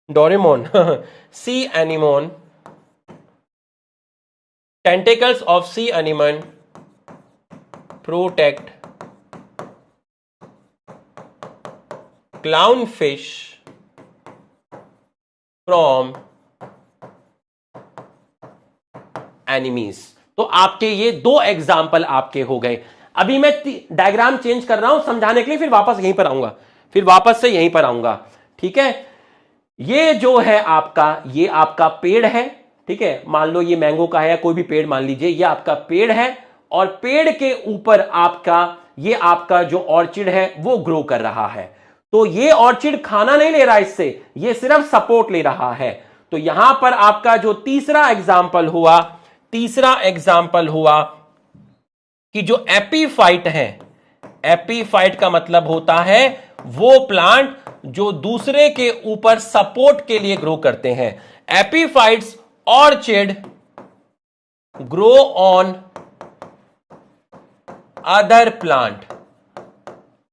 Doraemon sea anemone, tentacles of sea anemone protect clown fish from enemies. तो आपके ये दो एग्जाम्पल आपके हो गए। अभी मैं डायग्राम चेंज कर रहा हूं समझाने के लिए, फिर वापस यहीं पर आऊंगा, फिर वापस से यहीं पर आऊंगा। ठीक है, ये जो है आपका, ये आपका पेड़ है। ठीक है, मान लो ये मैंगो का है या कोई भी पेड़ मान लीजिए, ये आपका पेड़ है और पेड़ के ऊपर आपका ये आपका जो ऑर्चिड है वो ग्रो कर रहा है। तो ये ऑर्चिड खाना नहीं ले रहा इससे, ये सिर्फ सपोर्ट ले रहा है। तो यहां पर आपका जो तीसरा एग्जाम्पल हुआ कि जो एपीफाइट है, एपीफाइट का मतलब होता है वो प्लांट जो दूसरे के ऊपर सपोर्ट के लिए ग्रो करते हैं। Epiphytes orchid grow on other plant,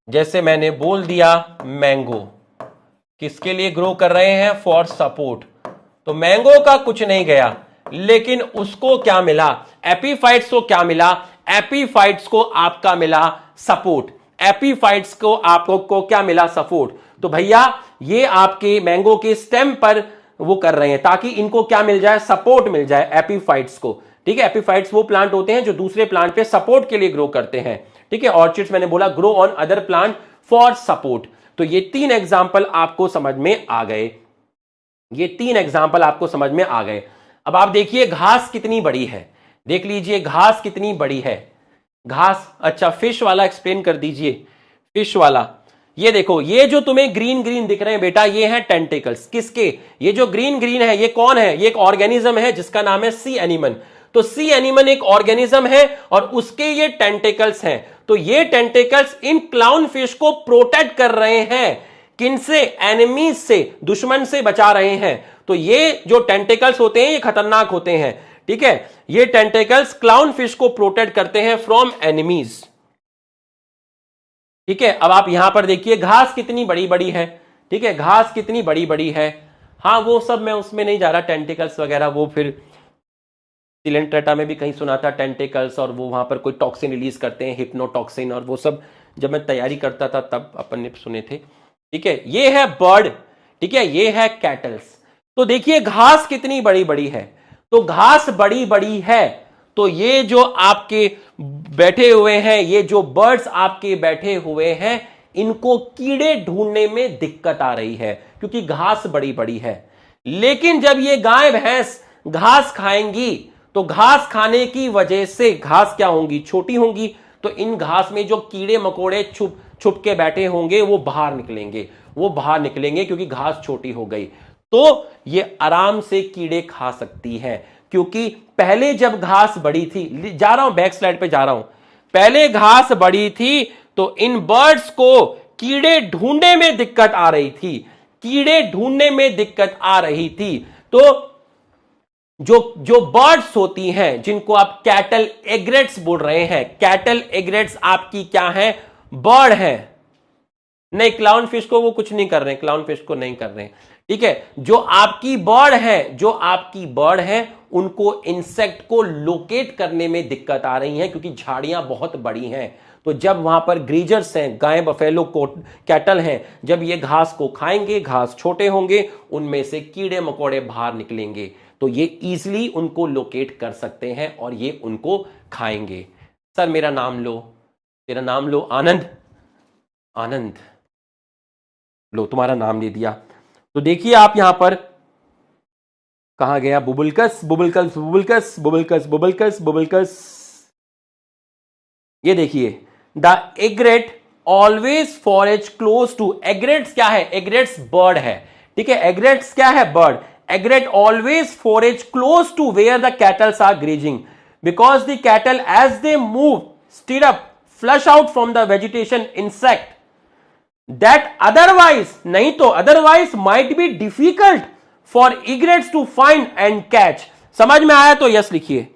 जैसे मैंने बोल दिया मैंगो किसके लिए ग्रो कर रहे हैं? For support. तो मैंगो का कुछ नहीं गया, लेकिन उसको क्या मिला? एपीफाइट्स को क्या मिला? एपीफाइट्स को आपका मिला सपोर्ट। एपीफाइट्स को आपको क्या मिला? सपोर्ट। तो भैया ये आपके मैंगो के स्टेम पर वो कर रहे हैं ताकि इनको क्या मिल जाए? सपोर्ट मिल जाए एपीफाइट्स को। ठीक है, एपीफाइट्स वो प्लांट होते हैं जो दूसरे प्लांट पे सपोर्ट के लिए ग्रो करते हैं। ठीक है, ऑर्चिड्स मैंने बोला grow on other plant for support. तो ये तीन एग्जाम्पल आपको समझ में आ गए, ये तीन एग्जाम्पल आपको समझ में आ गए। अब आप देखिए घास कितनी बड़ी है, देख लीजिए घास कितनी बड़ी है। घास, अच्छा फिश वाला एक्सप्लेन कर दीजिए, फिश वाला। ये देखो, ये जो तुम्हें ग्रीन ग्रीन दिख रहे हैं बेटा, ये हैं टेंटेकल्स। किसके? ये जो ग्रीन ग्रीन है ये कौन है? ये एक ऑर्गेनिज्म है जिसका नाम है सी एनिमन। तो सी एनिमन एक ऑर्गेनिज्म है और उसके ये टेंटेकल्स हैं। तो ये टेंटेकल्स इन क्लाउन फिश को प्रोटेक्ट कर रहे हैं। किनसे? एनिमीज से, दुश्मन से बचा रहे हैं। तो ये जो टेंटेकल्स होते हैं ये खतरनाक होते हैं। ठीक है, ये टेंटेकल्स क्लाउन फिश को प्रोटेक्ट करते हैं फ्रॉम एनिमीज। ठीक है, अब आप यहां पर देखिए घास कितनी बड़ी बड़ी है। ठीक है, घास कितनी बड़ी बड़ी है। हाँ, वो सब मैं उसमें नहीं जा रहा, टेंटिकल्स वगैरह वो फिर सिलेंट्रेटा में भी कहीं सुना था टेंटिकल्स, और वो वहां पर कोई टॉक्सिन रिलीज करते हैं, हिप्नोटॉक्सिन, और वो सब जब मैं तैयारी करता था तब अपन ने सुने थे। ठीक है, ये है बर्ड। ठीक है, ये है कैटल्स। तो देखिए घास कितनी बड़ी बड़ी है। तो घास बड़ी बड़ी है, तो ये जो आपके बैठे हुए हैं, ये जो बर्ड्स आपके बैठे हुए हैं, इनको कीड़े ढूंढने में दिक्कत आ रही है क्योंकि घास बड़ी बड़ी है। लेकिन जब ये गाय भैंस घास खाएंगी तो घास खाने की वजह से घास क्या होंगी? छोटी होंगी। तो इन घास में जो कीड़े मकोड़े छुप छुप के बैठे होंगे वो बाहर निकलेंगे, वो बाहर निकलेंगे क्योंकि घास छोटी हो गई। तो ये आराम से कीड़े खा सकती है, क्योंकि पहले जब घास बड़ी थी, जा रहा हूं बैक स्लाइड पे जा रहा हूं, पहले घास बड़ी थी तो इन बर्ड्स को कीड़े ढूंढने में दिक्कत आ रही थी, कीड़े ढूंढने में दिक्कत आ रही थी। तो जो बर्ड्स होती हैं जिनको आप कैटल एग्रेट्स बोल रहे हैं, कैटल एग्रेट्स आपकी क्या है? बर्ड है। नहीं, क्लाउन फिश को वो कुछ नहीं कर रहे हैं, क्लाउन फिश को नहीं कर रहे हैं। ठीक है, जो आपकी बर्ड है, जो आपकी बर्ड है, उनको इंसेक्ट को लोकेट करने में दिक्कत आ रही है क्योंकि झाड़ियां बहुत बड़ी हैं। तो जब वहां पर ग्रीजर्स हैं, गाय बफेलो को कैटल हैं, जब ये घास को खाएंगे, घास छोटे होंगे, उनमें से कीड़े मकोड़े बाहर निकलेंगे, तो ये इजीली उनको लोकेट कर सकते हैं और ये उनको खाएंगे। सर मेरा नाम लो, तेरा नाम लो, आनंद। आनंद, लो तुम्हारा नाम ले दिया। तो देखिए आप यहां पर कहां गया? बुबुल्कस, बुबुल्कस, बुबुल्कस, बुबुल्कस, बुबुल्कस, बुबुल्कस। ये देखिए the egret always forage close to, egrets क्या है, एग्रेट्स बर्ड है, ठीक है, एग्रेट्स क्या है, bird, egret always forage close to where the cattle are grazing because the cattle as they move stir up flush out from the vegetation insect that otherwise नहीं तो otherwise might be difficult for egrets to find and catch। समझ में आया तो यस लिखिए,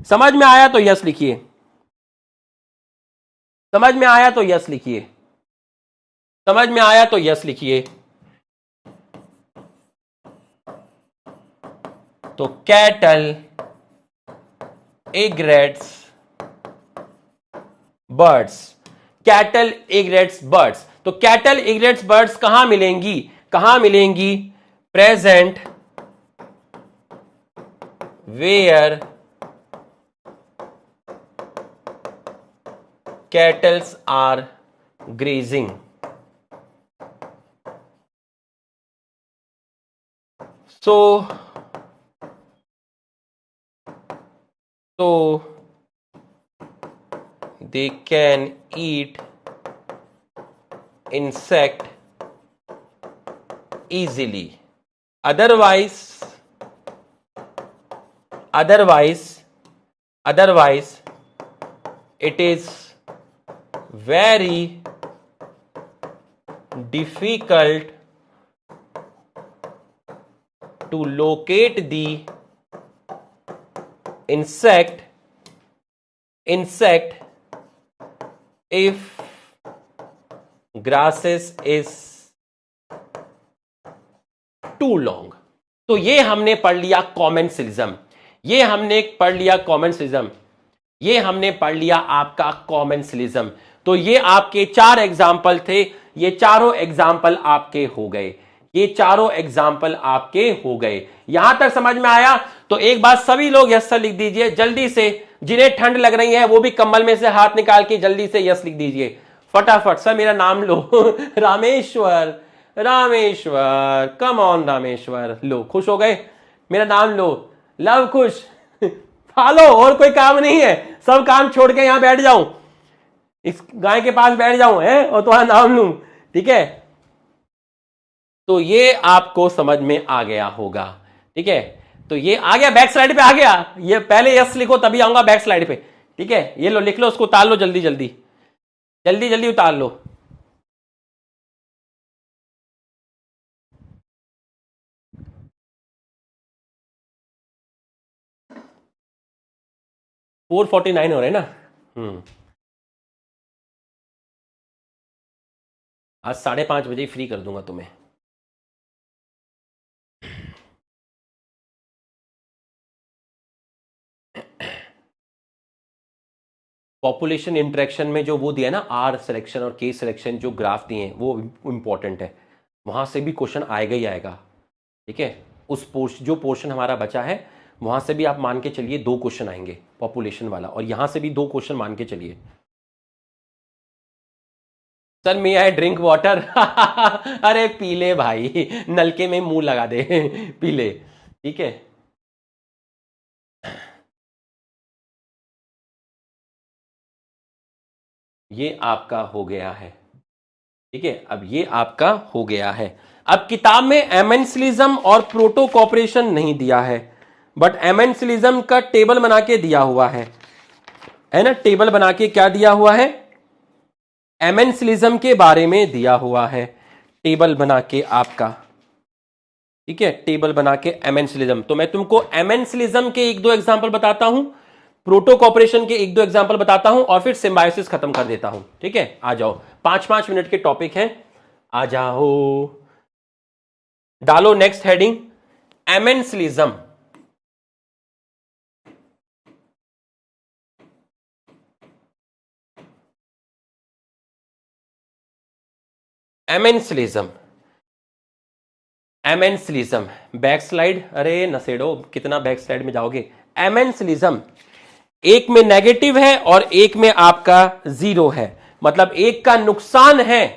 समझ में आया तो यस लिखिए, समझ में आया तो यस लिखिए, समझ में आया तो यस लिखिए। तो cattle egrets birds, cattle egrets birds, तो कैटल एग्रेट्स बर्ड्स कहां मिलेंगी, कहां मिलेंगी, present where cattles are grazing. So they can eat insect easily. Otherwise it is very difficult to locate the insect if grasses is too long। तो ये हमने पढ़ लिया कॉमेंसलिज्म, ये हमने पढ़ लिया कॉमेंसलिज्म, ये हमने पढ़ लिया आपका कॉमेंसलिज्म। तो ये आपके 4 एग्जाम्पल थे, ये चारों एग्जाम्पल आपके हो गए, ये चारों एग्जाम्पल आपके हो गए। यहां तक समझ में आया तो एक बात सभी लोग यस सर लिख दीजिए जल्दी से, जिन्हें ठंड लग रही है वो भी कंबल में से हाथ निकाल के जल्दी से यस लिख दीजिए फटाफट। सर मेरा नाम लो रामेश्वर, रामेश्वर कम ऑन रामेश्वर, लो खुश हो गए, मेरा नाम लो, लव खुश फालो, और कोई काम नहीं है, सब काम छोड़ के यहां बैठ जाऊं, इस गाय के पास बैठ जाऊं है और तुम्हारा नाम लूं, ठीक है। तो ये आपको समझ में आ गया होगा, ठीक है। तो ये आ गया, बैक स्लाइड पे आ गया, ये पहले यस लिखो तभी आऊंगा बैक स्लाइड पे, ठीक है। ये लो लिख लो, उसको उतार लो, जल्दी जल्दी जल्दी जल्दी उतार लो। फोर 49 हो रहे हैं ना। आज 5:30 बजे फ्री कर दूंगा तुम्हें। पॉपुलेशन इंटरेक्शन में जो वो दिया ना, आर सिलेक्शन और के सिलेक्शन जो ग्राफ दिए हैं वो इंपॉर्टेंट है, वहां से भी क्वेश्चन आएगा ही आएगा, ठीक है। उस जो पोर्शन हमारा बचा है वहां से भी आप मान के चलिए 2 क्वेश्चन आएंगे पॉपुलेशन वाला, और यहां से भी 2 क्वेश्चन मान के चलिए। Sir may I drink water अरे पी ले भाई, नलके में मुंह लगा दे पी ले, ठीक है। ये आपका हो गया है, ठीक है। अब ये आपका हो गया है। अब किताब में एमेंसलिज्म और प्रोटो कॉपरेशन नहीं दिया है, बट एमेंसलिज्म का टेबल बना के दिया हुआ है ना, टेबल बना के क्या दिया हुआ है, एमेंसलिज्म के बारे में दिया हुआ है, टेबल बना के आपका, ठीक है, टेबल बना के एमेंसलिज्म। तो मैं तुमको एमेंसलिज्म के 1-2 एग्जांपल बताता हूं, प्रोटो कॉपरेशन के 1-2 एग्जांपल बताता हूं, और फिर सिम्बायोसिस खत्म कर देता हूं, ठीक है। आ जाओ, 5-5 मिनट के टॉपिक हैं, आ जाओ, डालो next heading, amensalism. Amensalism, amensalism back slide, अरे नसेड़ो कितना बैक स्लाइड में जाओगे। एमेंसलिज्म एक में नेगेटिव है और एक में आपका 0 है, मतलब एक का नुकसान है,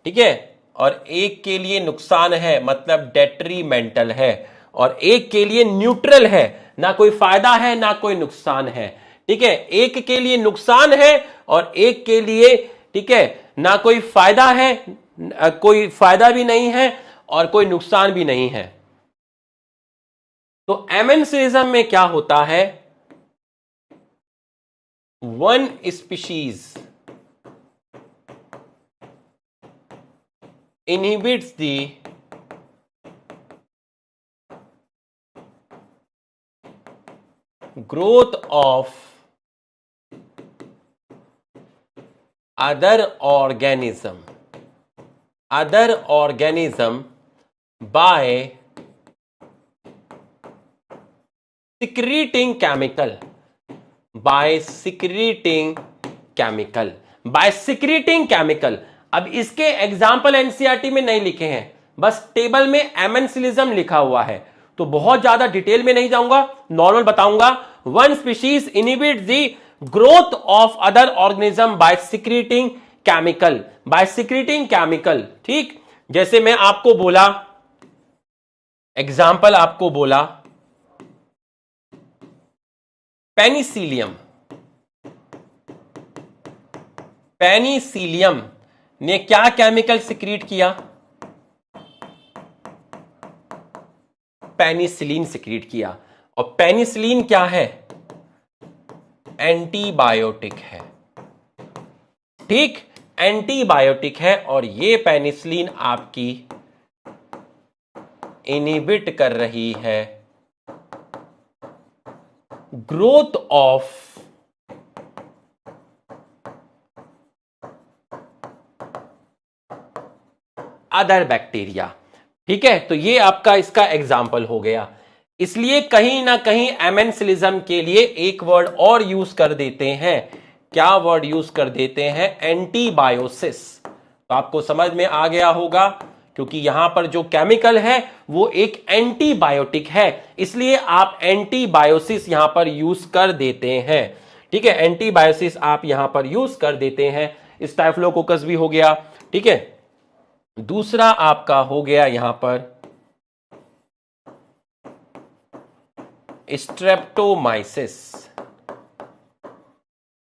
ठीक है, और एक के लिए नुकसान है, मतलब डेट्रीमेंटल है, और एक के लिए न्यूट्रल है, ना कोई फायदा है ना कोई नुकसान है, ठीक है, एक के लिए नुकसान है और एक के लिए, ठीक है, ना कोई फायदा है, कोई फायदा भी नहीं है और कोई नुकसान भी नहीं है। तो एमेंसिज्म में क्या होता है, one species inhibits the growth of other organism by secreting chemical, अब इसके एग्जाम्पल एनसीईआरटी में नहीं लिखे हैं, बस टेबल में एमेंसिलिज्म लिखा हुआ है, तो बहुत ज्यादा डिटेल में नहीं जाऊंगा, नॉर्मल बताऊंगा। One species inhibit the growth of other organism by secreting chemical, ठीक। जैसे मैं आपको बोला, एग्जाम्पल आपको बोला पेनिसिलियम ने क्या केमिकल सिक्रीट किया, पेनिसिलिन सिक्रीट किया। और पेनिसिलिन क्या है, एंटीबायोटिक है, ठीक, एंटीबायोटिक है। और ये पेनिसिलिन आपकी इनहिबिट कर रही है ग्रोथ ऑफ अदर बैक्टीरिया, ठीक है। तो ये आपका इसका एग्जाम्पल हो गया। इसलिए कहीं ना कहीं एमेंसिलिज्म के लिए एक वर्ड और यूज कर देते हैं, क्या वर्ड यूज कर देते हैं, एंटीबायोसिस। तो आपको समझ में आ गया होगा, क्योंकि यहां पर जो केमिकल है वो एक एंटीबायोटिक है, इसलिए आप एंटीबायोसिस यहां पर यूज कर देते हैं, ठीक है, एंटीबायोसिस आप यहां पर यूज कर देते हैं। स्टाइफिलोकोकस भी हो गया, ठीक है। दूसरा आपका हो गया यहां पर स्ट्रेप्टोमाइसिस,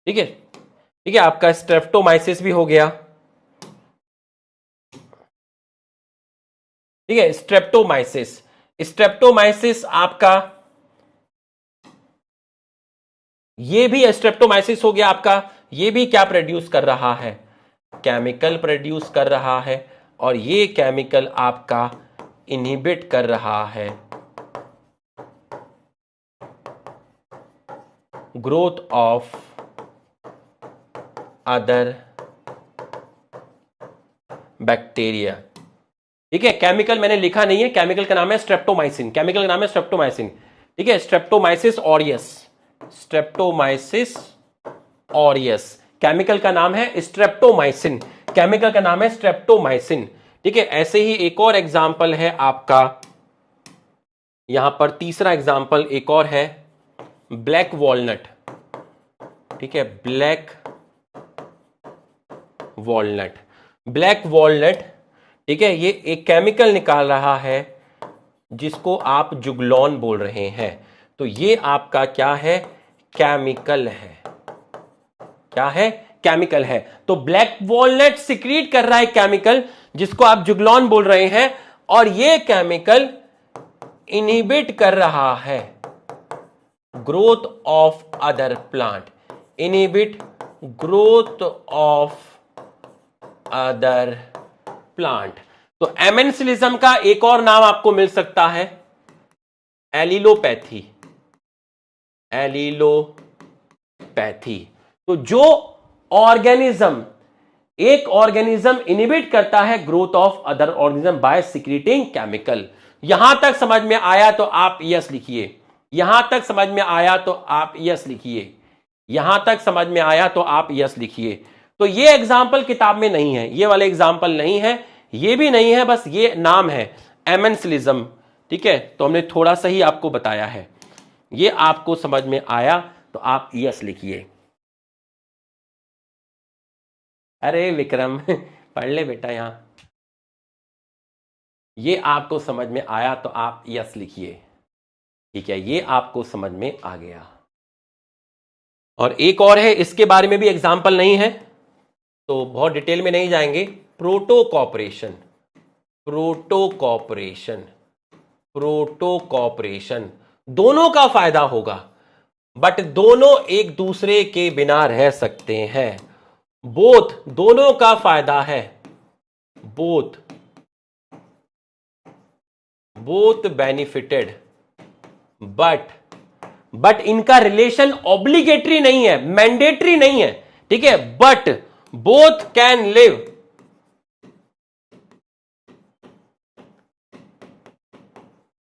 ठीक है, ठीक है, आपका स्ट्रेप्टोमाइसिस भी हो गया, ठीक है। स्ट्रेप्टोमाइसिस आपका, ये भी स्ट्रेप्टोमाइसिस हो गया आपका। ये भी क्या प्रोड्यूस कर रहा है, केमिकल प्रोड्यूस कर रहा है, और ये केमिकल आपका इनहिबिट कर रहा है ग्रोथ ऑफ अदर बैक्टीरिया, ठीक है। केमिकल मैंने लिखा नहीं है, केमिकल का नाम है स्ट्रेप्टोमाइसिन, ठीक है, स्ट्रेप्टोमाइसिस ऑरियस, केमिकल का नाम है स्ट्रेप्टोमाइसिन, ठीक है। ऐसे ही एक और एग्जाम्पल है आपका, यहां पर तीसरा एग्जाम्पल एक और है ब्लैक वॉलनट, ठीक है, ब्लैक वॉलनट, ठीक है। ये एक केमिकल निकाल रहा है जिसको आप जुगलॉन बोल रहे हैं। तो ये आपका क्या है, केमिकल है, क्या है, केमिकल है। तो ब्लैक वॉलनट सिक्रीट कर रहा है केमिकल जिसको आप जुगलॉन बोल रहे हैं, और ये केमिकल इनहिबिट कर रहा है growth of other plant, inhibit growth of other plant. तो एमेंसिलिज्म का एक और नाम आपको मिल सकता है एलिलोपैथी, तो जो ऑर्गेनिज्म, एक ऑर्गेनिज्म इनहिबिट करता है growth of other organism by secreting chemical. यहां तक समझ में आया तो आप यस लिखिए, यहां तक समझ में आया तो आप यस लिखिए, यहां तक समझ में आया तो आप यस लिखिए। तो ये एग्जाम्पल किताब में नहीं है, ये वाले एग्जाम्पल नहीं है, ये भी नहीं है, बस ये नाम है एमेंसिलिज्म, ठीक है। तो हमने थोड़ा सा ही आपको बताया है, ये आपको समझ में आया तो आप यस लिखिए। अरे विक्रम पढ़ ले बेटा, यहां ये आपको समझ में आया तो आप यस लिखिए, ठीक है, ये आपको समझ में आ गया। और एक और है, इसके बारे में भी एग्जाम्पल नहीं है तो बहुत डिटेल में नहीं जाएंगे। Protocooperation, protocooperation, protocooperation, दोनों का फायदा होगा, बट दोनों एक दूसरे के बिना रह सकते हैं। बोथ, दोनों का फायदा है, बोथ, बोथ बेनिफिटेड, बट इनका रिलेशन ऑब्लिगेटरी नहीं है, मैंडेटरी नहीं है, ठीक है, but both can live,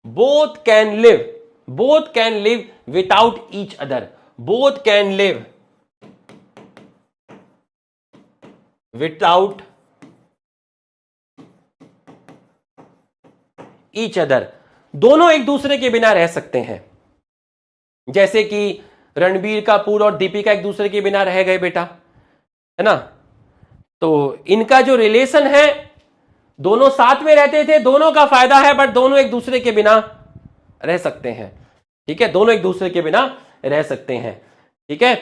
both can live, both can live without each other, both can live without each other, दोनों एक दूसरे के बिना रह सकते हैं। जैसे कि रणबीर कपूर और दीपिका एक दूसरे के बिना रह गए बेटा, है ना। तो इनका जो रिलेशन है, दोनों साथ में रहते थे, दोनों का फायदा है, बट दोनों एक दूसरे के बिना रह सकते हैं, ठीक है, दोनों एक दूसरे के बिना रह सकते हैं, ठीक है।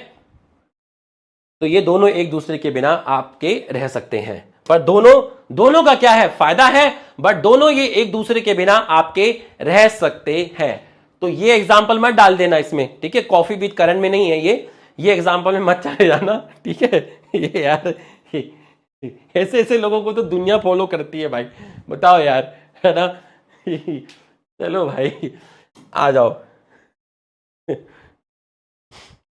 तो ये दोनों एक दूसरे के बिना आपके रह सकते हैं, पर दोनों का क्या है, फायदा है, बट दोनों ये एक दूसरे के बिना आपके रह सकते हैं। तो ये एग्जाम्पल मत डाल देना इसमें, ठीक है, कॉफी विद करण में नहीं है ये एग्जाम्पल में मत चले जाना, ठीक है। ये यार ऐसे ऐसे लोगों को तो दुनिया फॉलो करती है भाई, बताओ यार, है ना। चलो भाई आ जाओ।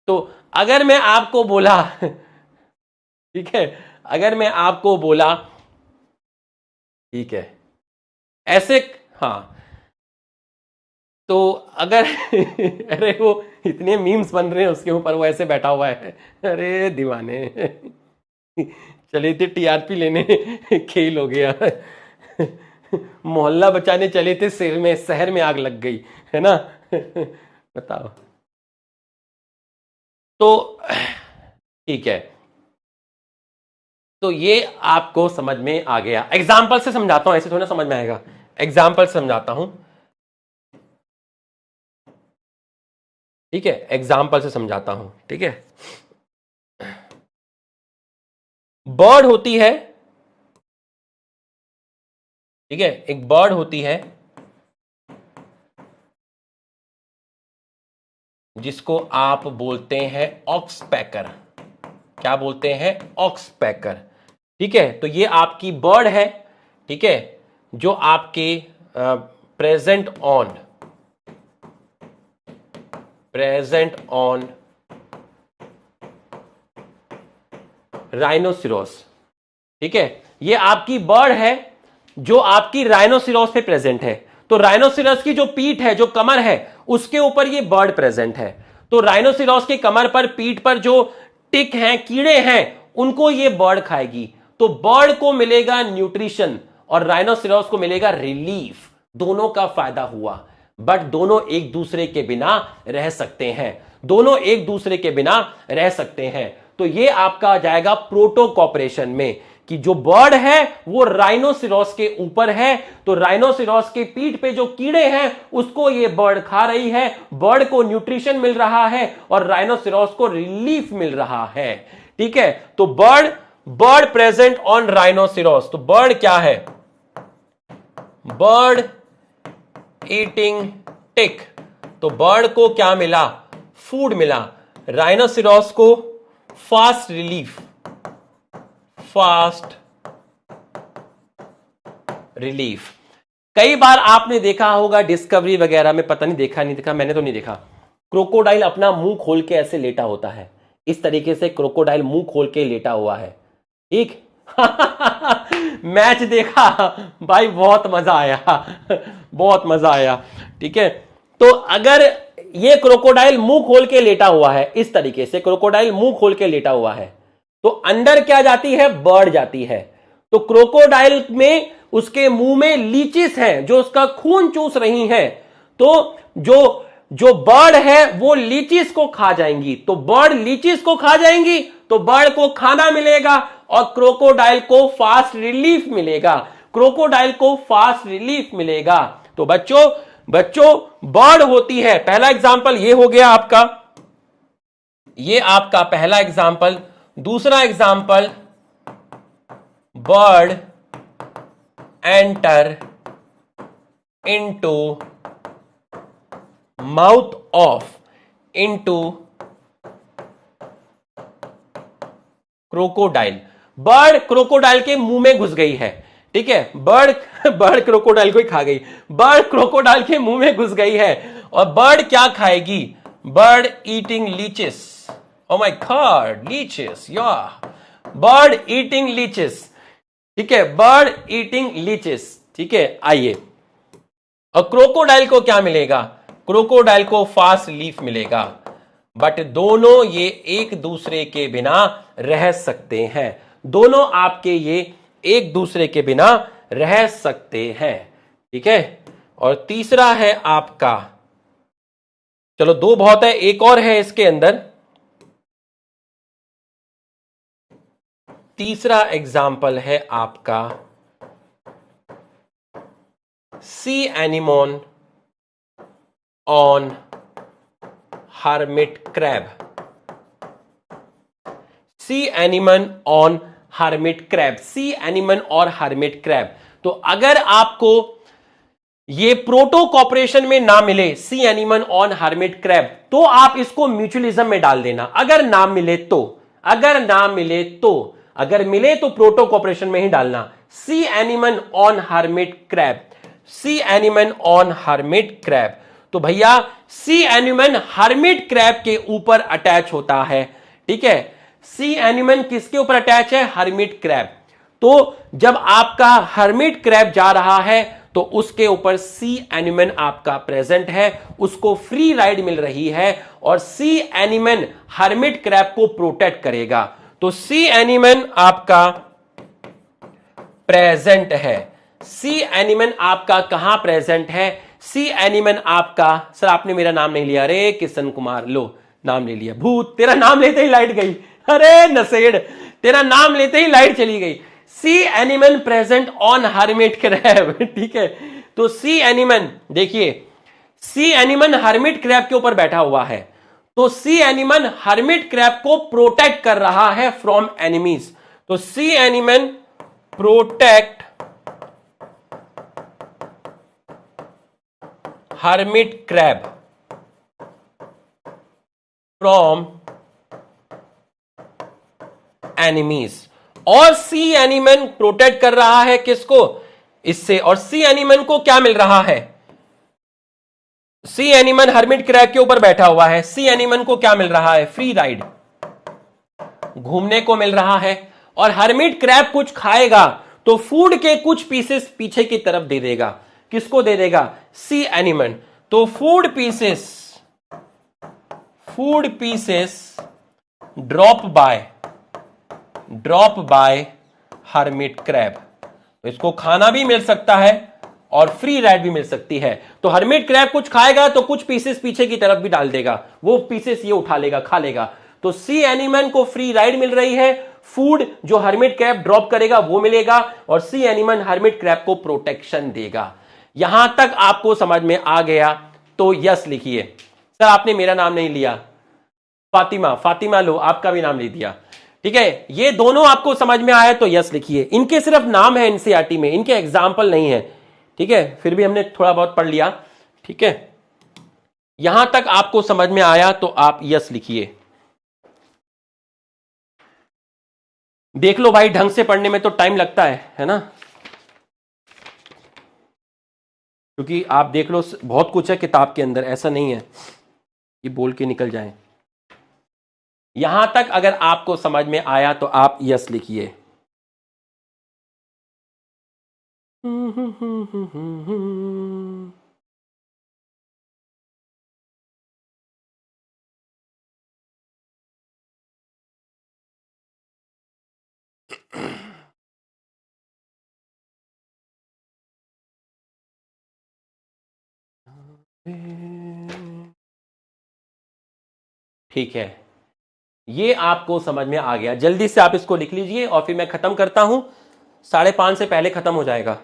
तो अगर मैं आपको बोला, ठीक है, अगर मैं आपको बोला, ठीक है, ऐसे, हाँ, तो अगर अरे वो इतने मीम्स बन रहे हैं उसके ऊपर, वो ऐसे बैठा हुआ है, अरे दीवाने, चले थे टीआरपी लेने, खेल हो गया, मोहल्ला बचाने चले थे, शहर में आग लग गई, है ना। बताओ। तो ठीक है, तो ये आपको समझ में आ गया। एग्जाम्पल से समझाता हूं, ऐसे थोड़ा समझ में आएगा, एग्जाम्पल समझाता हूं, ठीक है, एग्जाम्पल से समझाता हूं, ठीक है। बर्ड होती है, ठीक है, एक बर्ड होती है जिसको आप बोलते हैं ऑक्सपैकर। क्या बोलते हैं, ऑक्सपैकर, ठीक है। तो ये आपकी बर्ड है, ठीक है, जो आपके प्रेजेंट ऑन राइनोसिरोस, ठीक है, ये आपकी बर्ड है जो आपकी राइनोसिरोस पे प्रेजेंट है। तो राइनोसिरोस की जो पीठ है, जो कमर है, उसके ऊपर ये बर्ड प्रेजेंट है। तो राइनोसिरोस के कमर पर, पीठ पर जो टिक हैं, कीड़े हैं, उनको ये बर्ड खाएगी। तो बर्ड को मिलेगा न्यूट्रिशन और राइनोसिरोस को मिलेगा रिलीफ, दोनों का फायदा हुआ, बट दोनों एक दूसरे के बिना रह सकते हैं, दोनों एक दूसरे के बिना रह सकते हैं। तो ये आपका आ जाएगा प्रोटो कॉपरेशन में, कि जो बर्ड है वो राइनोसिरोस के ऊपर है, तो राइनोसिरोस के पीठ पे जो कीड़े हैं उसको ये बर्ड खा रही है, बर्ड को न्यूट्रिशन मिल रहा है और राइनोसिरोस को रिलीफ मिल रहा है, ठीक है। तो बर्ड प्रेजेंट ऑन राइनोसिरोस, तो बर्ड क्या है, बर्ड ईटिंग टिक, तो बर्ड को क्या मिला, फूड मिला, राइनोसिरोस को फास्ट रिलीफ, फास्ट रिलीफ। कई बार आपने देखा होगा डिस्कवरी वगैरह में, पता नहीं देखा नहीं देखा, मैंने तो नहीं देखा, क्रोकोडाइल अपना मुंह खोल के ऐसे लेटा होता है, इस तरीके से क्रोकोडाइल मुंह खोल के लेटा हुआ है, ठीक। मैच देखा भाई, बहुत मजा आया, बहुत मजा आया, ठीक है। तो अगर ये क्रोकोडाइल मुंह खोल के लेटा हुआ है, इस तरीके से क्रोकोडाइल मुंह खोल के लेटा हुआ है, तो अंदर क्या जाती है, बर्ड जाती है। तो क्रोकोडाइल में, उसके मुंह में लीचिस हैं जो उसका खून चूस रही हैं, तो जो बर्ड है वो लीचिस को खा जाएंगी, तो बर्ड लीचिस को खा जाएंगी, तो बर्ड को खाना मिलेगा और क्रोकोडाइल को फास्ट रिलीफ मिलेगा, क्रोकोडाइल को फास्ट रिलीफ मिलेगा। तो बच्चों बर्ड होती है, पहला एग्जांपल ये हो गया आपका, ये आपका पहला एग्जाम्पल। दूसरा example, bird enter into mouth of into crocodile. Bird crocodile के मुंह में घुस गई है। ठीक है, बर्ड बर्ड क्रोकोडाइल को ही खा गई। बर्ड क्रोकोडाइल के मुंह में घुस गई है और बर्ड क्या खाएगी? Bird eating leches. Oh my God, leches, या बर्ड ईटिंग लीचेस। ठीक है, बर्ड ईटिंग लीचेस। ठीक है, आइए, और क्रोकोडाइल को क्या मिलेगा? क्रोकोडाइल को फास्ट लीफ मिलेगा। बट दोनों ये एक दूसरे के बिना रह सकते हैं। दोनों आपके ये एक दूसरे के बिना रह सकते हैं। ठीक है, और तीसरा है आपका, चलो दो बहुत है, एक और है इसके अंदर। तीसरा एग्जाम्पल है आपका, sea anemone on hermit crab। Sea anemone on hermit crab। Sea anemone और hermit crab। तो अगर आपको ये प्रोटो कॉपरेशन में ना मिले सी एनिमन ऑन hermit crab, तो आप इसको म्यूचुअलिज्म में डाल देना। अगर ना मिले तो, अगर ना मिले तो, अगर मिले तो प्रोटो कॉपरेशन में ही डालना, sea anemone on hermit crab। Sea anemone on hermit crab। तो भैया सी एनिमन हर्मिट क्रैब के ऊपर अटैच होता है। ठीक है, सी एनिमन किसके ऊपर अटैच है? Hermit crab. तो जब आपका हर्मिट क्रैब जा रहा है तो उसके ऊपर सी एनिमन आपका प्रेजेंट है, उसको फ्री राइड मिल रही है, और सी एनिमन हर्मिट क्रैब को प्रोटेक्ट करेगा। तो सी एनिमन आपका प्रेजेंट है। सी एनिमन आपका कहां प्रेजेंट है? सी एनिमन आपका, सर आपने मेरा नाम नहीं लिया, अरे किशन कुमार, लो नाम ले लिया। भूत, तेरा नाम लेते ही लाइट गई, अरे नसेड़, तेरा नाम लेते ही लाइट चली गई। Sea anemone present on hermit crab. ठीक है, तो सी एनिमन, देखिए सी एनिमन हर्मिट क्रैब के ऊपर बैठा हुआ है, तो सी एनिमन हर्मिट क्रैब को प्रोटेक्ट कर रहा है फ्रॉम एनिमीज। तो sea anemone protect hermit crab from enemies। और सी एनिमन प्रोटेक्ट कर रहा है किसको? इससे। और सी एनिमन को क्या मिल रहा है? सी एनिमन हर्मिट क्रैब के ऊपर बैठा हुआ है, सी एनिमन को क्या मिल रहा है? फ्री राइड, घूमने को मिल रहा है। और हर्मिट क्रैब कुछ खाएगा तो फूड के कुछ पीसेस पीछे की तरफ दे देगा। किसको दे देगा? सी एनिमन। तो food pieces drop by hermit crab. तो इसको खाना भी मिल सकता है और फ्री राइड भी मिल सकती है। तो हर्मिट क्रैब कुछ खाएगा तो कुछ पीसेस पीछे की तरफ भी डाल देगा, वो पीसेस ये उठा लेगा, खा लेगा। तो सी एनिमन को फ्री राइड मिल रही है, फूड जो हर्मिट क्रैब ड्रॉप करेगा वो मिलेगा, और सी एनिमन हर्मिट क्रैब को प्रोटेक्शन देगा। यहां तक आपको समझ में आ गया तो यस लिखिए। सर आपने मेरा नाम नहीं लिया, फातिमा लो, आपका भी नाम ले दिया। ठीक है, ये दोनों आपको समझ में आया तो यस लिखिए। इनके सिर्फ नाम है एनसीईआरटी में, इनके एग्जाम्पल नहीं है। ठीक है, फिर भी हमने थोड़ा बहुत पढ़ लिया। ठीक है, यहां तक आपको समझ में आया तो आप यस लिखिए। देख लो भाई, ढंग से पढ़ने में तो टाइम लगता है ना, क्योंकि आप देख लो बहुत कुछ है किताब के अंदर, ऐसा नहीं है कि बोल के निकल जाए। यहां तक अगर आपको समझ में आया तो आप यस लिखिए। ठीक है, ये आपको समझ में आ गया। जल्दी से आप इसको लिख लीजिए और फिर मैं खत्म करता हूं, 5:30 से पहले खत्म हो जाएगा।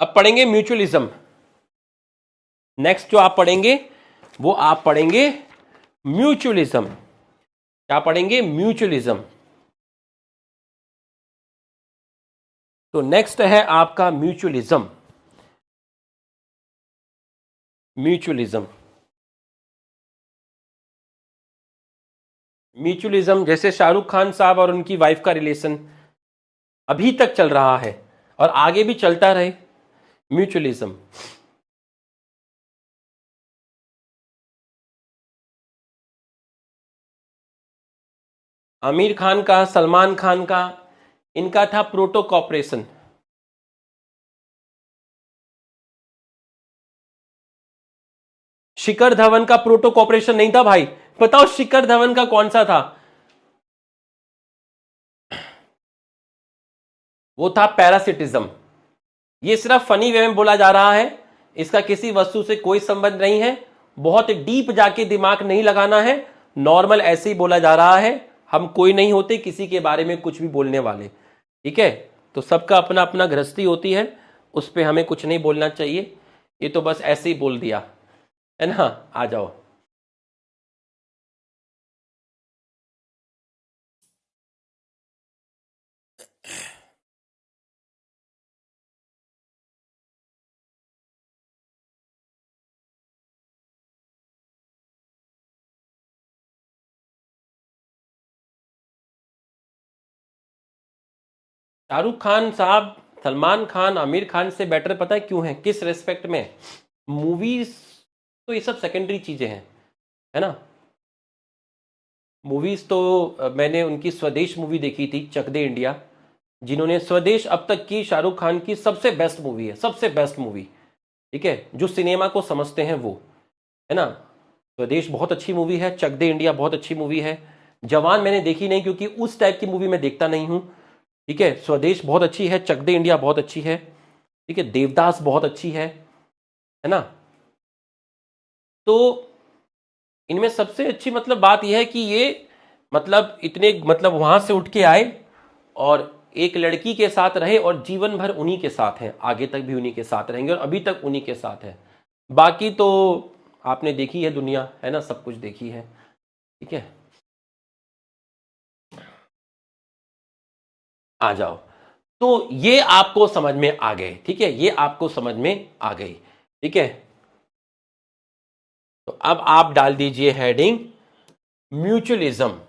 अब पढ़ेंगे म्यूचुअलिज्म। नेक्स्ट जो आप पढ़ेंगे वो आप पढ़ेंगे म्यूचुअलिज्म। क्या पढ़ेंगे? म्यूचुअलिज्म। तो नेक्स्ट है आपका म्यूचुअलिज्म। म्यूचुअलिज्म, म्यूचुअलिज्म जैसे शाहरुख खान साहब और उनकी वाइफ का रिलेशन अभी तक चल रहा है और आगे भी चलता रहे। म्यूचुअलिज्म। आमिर खान का, सलमान खान का, इनका था प्रोटो कॉपरेशन। शिखर धवन का प्रोटो कॉपरेशन नहीं था भाई। बताओ शिखर धवन का कौन सा था? वो था पैरासिटिज्म। ये सिर्फ फनी वे में बोला जा रहा है, इसका किसी वस्तु से कोई संबंध नहीं है, बहुत डीप जाके दिमाग नहीं लगाना है, नॉर्मल ऐसे ही बोला जा रहा है। हम कोई नहीं होते किसी के बारे में कुछ भी बोलने वाले, ठीक है? तो सबका अपना अपना गृहस्थी होती है, उस पर हमें कुछ नहीं बोलना चाहिए। ये तो बस ऐसे ही बोल दिया है ना। आ जाओ। शाहरुख खान साहब, सलमान खान, आमिर खान से बेटर पता है क्यों है? किस रेस्पेक्ट में? मूवीज तो ये सब सेकेंडरी चीजें हैं, है ना। मूवीज तो मैंने उनकी स्वदेश मूवी देखी थी, चक दे इंडिया, जिन्होंने स्वदेश अब तक की शाहरुख खान की सबसे बेस्ट मूवी है, सबसे बेस्ट मूवी, ठीक है, जो सिनेमा को समझते हैं वो, है ना। स्वदेश बहुत अच्छी मूवी है, चक दे इंडिया बहुत अच्छी मूवी है। जवान मैंने देखी नहीं क्योंकि उस टाइप की मूवी मैं देखता नहीं हूं, ठीक है। स्वदेश बहुत अच्छी है, चक दे इंडिया बहुत अच्छी है, ठीक है। देवदास बहुत अच्छी है ना। तो इनमें सबसे अच्छी मतलब बात यह है कि ये मतलब इतने मतलब वहां से उठ के आए और एक लड़की के साथ रहे और जीवन भर उन्हीं के साथ हैं, आगे तक भी उन्हीं के साथ रहेंगे और अभी तक उन्हीं के साथ है। बाकी तो आपने देखी है दुनिया, है ना, सब कुछ देखी है, ठीक है। आ जाओ। तो ये आपको समझ में आ गए, ठीक है, ये आपको समझ में आ गई, ठीक है। तो अब आप डाल दीजिए हेडिंग म्यूचुअलिज्म।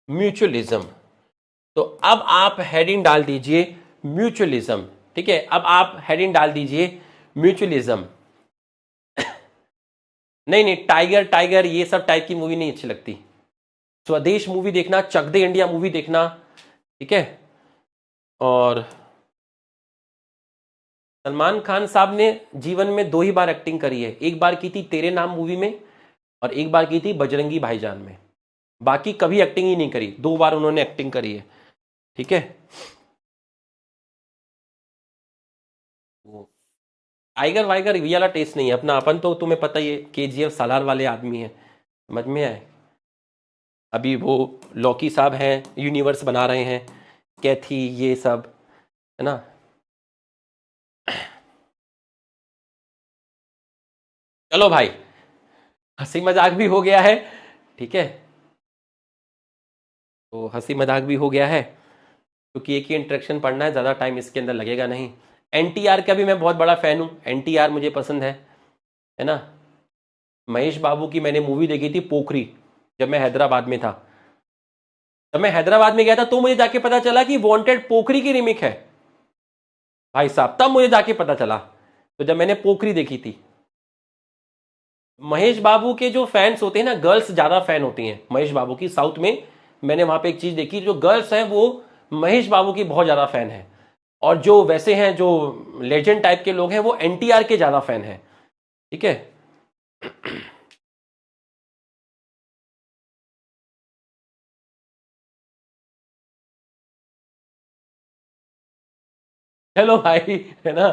म्यूचुअलिज्म। तो अब आप हेडिंग डाल दीजिए म्यूचुअलिज्म, ठीक है। अब आप हेडिंग डाल दीजिए म्यूचुअलिज्म। नहीं नहीं, टाइगर टाइगर ये सब टाइप की मूवी नहीं अच्छी लगती। स्वदेश मूवी देखना, चक दे इंडिया मूवी देखना, ठीक है। और सलमान खान साहब ने जीवन में 2 ही बार एक्टिंग करी है, एक बार की थी तेरे नाम मूवी में और एक बार की थी बजरंगी भाईजान में। बाकी कभी एक्टिंग ही नहीं करी, 2 बार उन्होंने एक्टिंग करी है, ठीक है। टाइगर वाइगर ये वाला टेस्ट नहीं है अपना, अपन तो तुम्हें पता ही है केजीएफ सालार वाले आदमी है, समझ में आए। अभी वो लौकी साहब हैं, यूनिवर्स बना रहे हैं, कैथी ये सब, है ना। चलो भाई, हंसी मजाक भी हो गया है, ठीक है। तो हंसी मजाक भी हो गया है क्योंकि एक ही इंट्रैक्शन पढ़ना है, ज़्यादा टाइम इसके अंदर लगेगा नहीं। एनटीआर का भी मैं बहुत बड़ा फ़ैन हूँ, एनटीआर मुझे पसंद है ना। महेश बाबू की मैंने मूवी देखी थी पोखरी, जब मैं हैदराबाद में था। जब मैं हैदराबाद में गया था तो मुझे जाके पता चला कि वांटेड पोखरी की रिमिक है भाई साहब, तब मुझे जाके पता चला। तो जब मैंने पोखरी देखी थी, महेश बाबू के जो फैंस होते हैं ना, गर्ल्स ज्यादा फैन होती हैं महेश बाबू की साउथ में। मैंने वहां पे एक चीज देखी, जो गर्ल्स हैं वो महेश बाबू की बहुत ज्यादा फैन है, और जो वैसे हैं जो लेजेंड टाइप के लोग हैं वो एनटीआर के ज्यादा फैन हैं, ठीक है। हेलो भाई, है ना।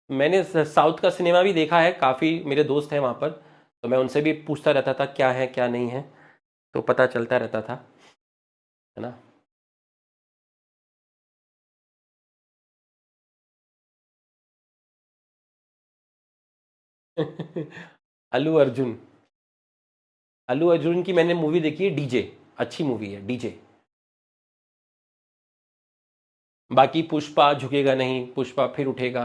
मैंने साउथ का सिनेमा भी देखा है, काफी मेरे दोस्त हैं वहां पर, तो मैं उनसे भी पूछता रहता था क्या है क्या नहीं है, तो पता चलता रहता था, है ना। अल्लू अर्जुन, अल्लू अर्जुन की मैंने मूवी देखी है डीजे, अच्छी मूवी है डीजे। बाकी पुष्पा झुकेगा नहीं, पुष्पा फिर उठेगा,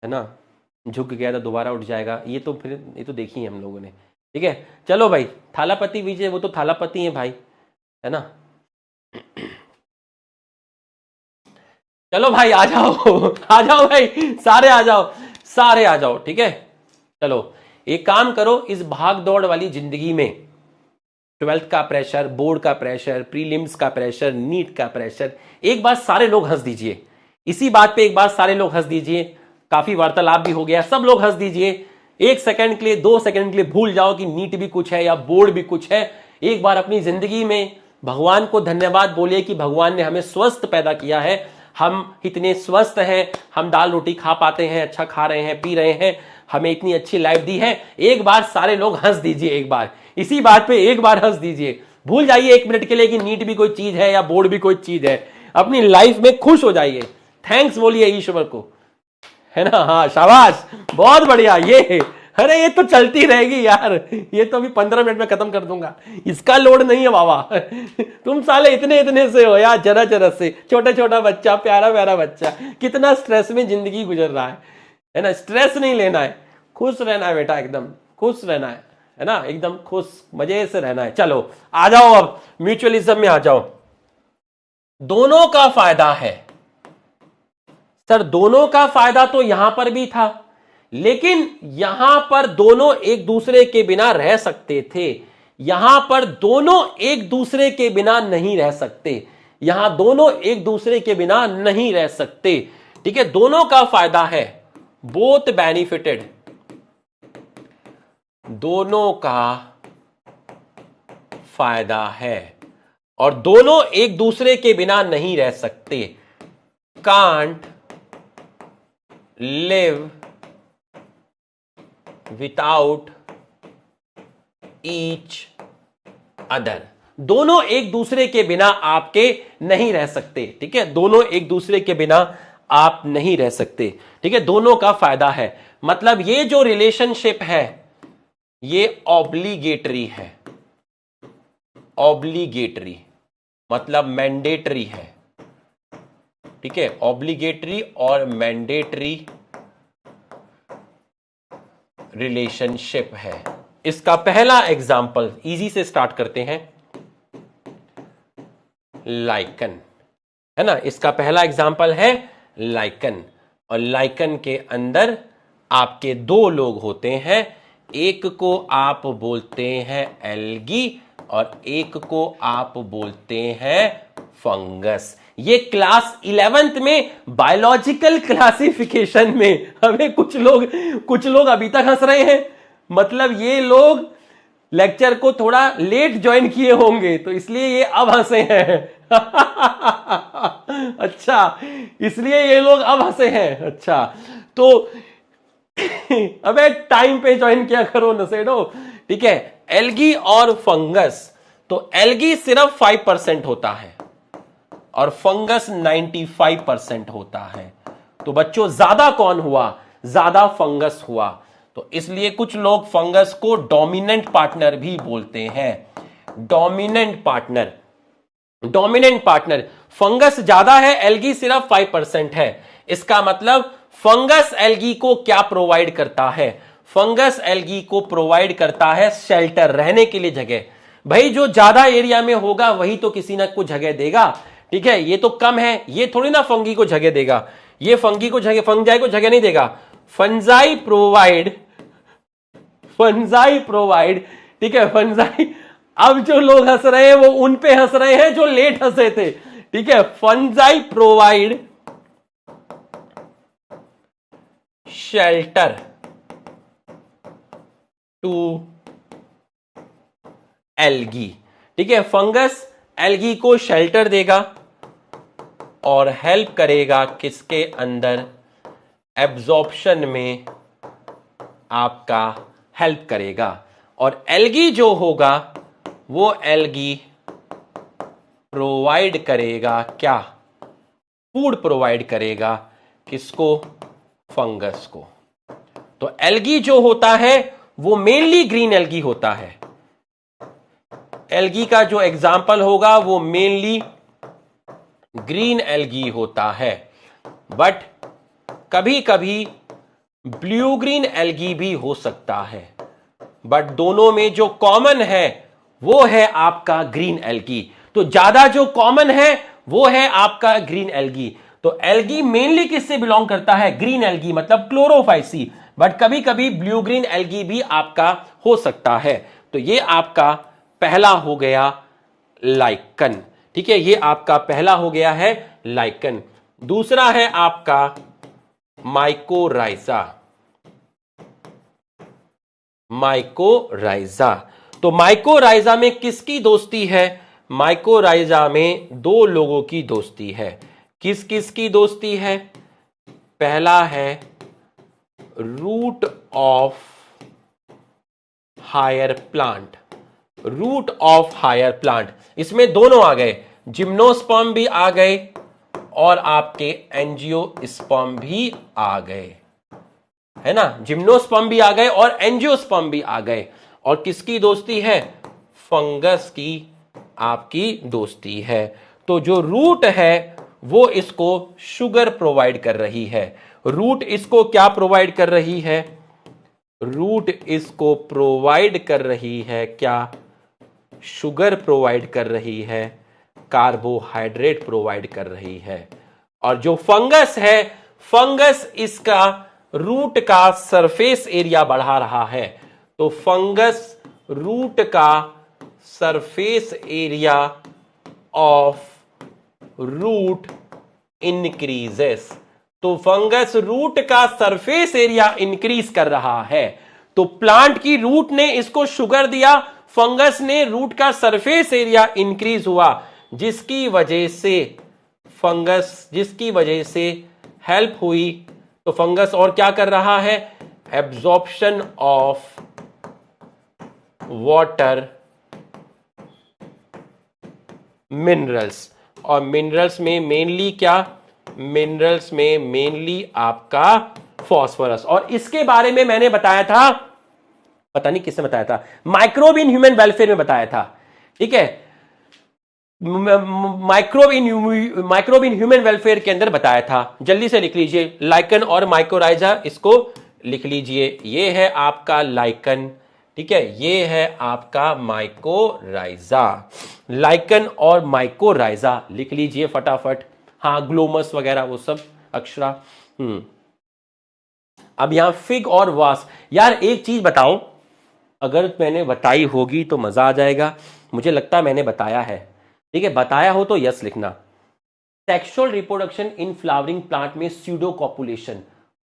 है ना, झुक गया तो दोबारा उठ जाएगा, ये तो फिर ये तो देखी है हम लोगों ने। ठीक है, चलो भाई, थालापति विजय वो तो थालापति है भाई, है ना। चलो भाई आ जाओ आ जाओ भाई, सारे आ जाओ, सारे आ जाओ, ठीक है। चलो एक काम करो, इस भाग दौड़ वाली जिंदगी में 12th का प्रेशर, बोर्ड का प्रेशर, प्रीलिम्स का प्रेशर, नीट का प्रेशर, एक बार सारे लोग हंस दीजिए इसी बात पे, एक बार सारे लोग हंस दीजिए। काफी वार्तालाप भी हो गया, सब लोग हंस दीजिए। 1 सेकंड के लिए, 2 सेकंड के लिए भूल जाओ कि नीट भी कुछ है या बोर्ड भी कुछ है। एक बार अपनी जिंदगी में भगवान को धन्यवाद बोलिए कि भगवान ने हमें स्वस्थ पैदा किया है, हम इतने स्वस्थ हैं, हम दाल रोटी खा पाते हैं, अच्छा खा रहे हैं, पी रहे हैं, हमें इतनी अच्छी लाइफ दी है। एक बार सारे लोग हंस दीजिए, एक बार इसी बात पे एक बार हंस दीजिए। भूल जाइए 1 मिनट के लिए कि नीट भी कोई चीज है या बोर्ड भी कोई चीज है, अपनी लाइफ में खुश हो जाइए, थैंक्स बोलिए ईश्वर को, है ना। हाँ शाबाश, बहुत बढ़िया। ये अरे ये तो चलती रहेगी यार, ये तो अभी 15 मिनट में खत्म कर दूंगा, इसका लोड नहीं है बाबा। तुम साले इतने इतने से हो यार, जरा जरा से, छोटा छोटा बच्चा, प्यारा प्यारा बच्चा, कितना स्ट्रेस में जिंदगी गुजर रहा है ना। स्ट्रेस नहीं लेना है, खुश रहना है बेटा, एकदम खुश रहना है ना, एकदम खुश मजे से रहना है। चलो आ जाओ, अब म्यूचुअलिज्म में आ जाओ। दोनों का फायदा है सर, दोनों का फायदा तो यहां पर भी था, लेकिन यहां पर दोनों एक दूसरे के बिना रह सकते थे, यहां पर दोनों एक दूसरे के बिना नहीं रह सकते, यहां दोनों एक दूसरे के बिना नहीं रह सकते। ठीक है, दोनों का फायदा है, बोथ बेनिफिटेड, दोनों का फायदा है, और दोनों एक दूसरे के बिना नहीं रह सकते। Can't live without each other, दोनों एक दूसरे के बिना आपके नहीं रह सकते। ठीक है, दोनों एक दूसरे के बिना आप नहीं रह सकते। ठीक है, दोनों का फायदा है, मतलब ये जो रिलेशनशिप है ये ऑब्लिगेटरी है, ऑब्लिगेटरी मतलब मैंडेटरी है। ठीक है, ऑब्लिगेटरी और मैंडेटरी रिलेशनशिप है। इसका पहला एग्जाम्पल इजी से स्टार्ट करते हैं, लाइकन, है ना। इसका पहला एग्जाम्पल है लाइकन, और लाइकन के अंदर आपके 2 लोग होते हैं, एक को आप बोलते हैं एल्गी और एक को आप बोलते हैं फंगस। ये क्लास 11th में बायोलॉजिकल क्लासिफिकेशन में हमें कुछ लोग अभी तक हंस रहे हैं, मतलब ये लोग लेक्चर को थोड़ा लेट ज्वाइन किए होंगे तो इसलिए ये अब हंसे हैं। अच्छा, इसलिए ये लोग अब हंसे हैं, अच्छा तो अबे टाइम पे ज्वाइन किया करो नसेड़ो। ठीक है, एल्गी और फंगस, तो एल्गी सिर्फ 5% होता है और फंगस 95% होता है। तो बच्चों ज्यादा कौन हुआ, ज्यादा फंगस हुआ, तो इसलिए कुछ लोग फंगस को डोमिनेंट पार्टनर भी बोलते हैं। Dominant partner, dominant partner, fungus ज्यादा है, एल्गी सिर्फ 5% है। इसका मतलब फंगस एल्गी को क्या प्रोवाइड करता है, फंगस एल्गी को प्रोवाइड करता है शेल्टर, रहने के लिए जगह। भाई जो ज्यादा एरिया में होगा वही तो किसी ना कुछ जगह देगा। ठीक है, ये तो कम है, ये थोड़ी ना फंगी को जगह देगा, ये फंगी को जगह, फंजाई को जगह नहीं देगा। फंजाई प्रोवाइड, फंजाई प्रोवाइड, ठीक है, फंजाई। अब जो लोग हंस रहे हैं वो उन पे हंस रहे हैं जो लेट हंसे थे। ठीक है, fungi provide shelter to algae. ठीक है, फंगस एल्गी को शेल्टर देगा और हेल्प करेगा किसके अंदर, एब्जॉर्प्शन में आपका हेल्प करेगा। और एल्गी जो होगा वो एल्गी प्रोवाइड करेगा क्या? फूड प्रोवाइड करेगा किसको? फंगस को। तो एल्गी जो होता है वो मेनली ग्रीन एल्गी होता है। एल्गी का जो एग्जाम्पल होगा वो मेनली ग्रीन एल्गी होता है, बट कभी कभी ब्लू ग्रीन एल्गी भी हो सकता है, बट दोनों में जो कॉमन है वो है आपका ग्रीन एल्गी। तो ज्यादा जो कॉमन है वो है आपका ग्रीन एल्गी। तो एल्गी मेनली किससे बिलोंग करता है? ग्रीन एल्गी, मतलब क्लोरोफाइसी, बट कभी कभी ब्लू ग्रीन एल्गी भी आपका हो सकता है। तो ये आपका पहला हो गया लाइकन। ठीक है, ये आपका पहला हो गया है लाइकन। दूसरा है आपका माइकोराइजा। माइकोराइजा, तो माइकोराइजा में किसकी दोस्ती है? माइकोराइजा में दो लोगों की दोस्ती है। किस किस की दोस्ती है? पहला है root of higher plant. Root of higher plant, इसमें दोनों आ गए, जिम्नोस्पर्म भी आ गए और आपके एंजियोस्पर्म भी आ गए, है ना? जिम्नोस्पर्म भी आ गए और एंजियोस्पर्म भी आ गए। और किसकी दोस्ती है? फंगस की आपकी दोस्ती है। तो जो रूट है वो इसको शुगर प्रोवाइड कर रही है। रूट इसको क्या प्रोवाइड कर रही है? रूट इसको प्रोवाइड कर रही है क्या? शुगर प्रोवाइड कर रही है, कार्बोहाइड्रेट प्रोवाइड कर रही है। और जो फंगस है, फंगस इसका रूट का सरफेस एरिया बढ़ा रहा है। तो फंगस रूट का surface area of root increases. तो फंगस रूट का सरफेस एरिया इंक्रीज कर रहा है। तो प्लांट की रूट ने इसको शुगर दिया, फंगस ने रूट का सरफेस एरिया इंक्रीज हुआ, जिसकी वजह से हेल्प हुई। तो फंगस और क्या कर रहा है? Absorption of water minerals. और मिनरल्स में मेनली क्या? मिनरल्स में मेनली आपका फॉस्फोरस। और इसके बारे में मैंने बताया था, पता नहीं किसने बताया था, माइक्रोब इन ह्यूमन वेलफेयर में बताया था। ठीक है, माइक्रोब इन ह्यूमन वेलफेयर के अंदर बताया था। जल्दी से लिख लीजिए, लाइकन और माइकोराइजा, इसको लिख लीजिए। ये है आपका लाइकन, ठीक है, ये है आपका माइकोराइजा। लाइकन और माइकोराइजा लिख लीजिए फटाफट। हाँ, ग्लोमस वगैरह वो सब अक्षरा। अब यहां फिग और वास। यार एक चीज बताओ, अगर मैंने बताई होगी तो मजा आ जाएगा। मुझे लगता है मैंने बताया है। ठीक है, बताया हो तो यस लिखना। Sexual reproduction in flowering plant में स्यूडो कॉपुलेशन,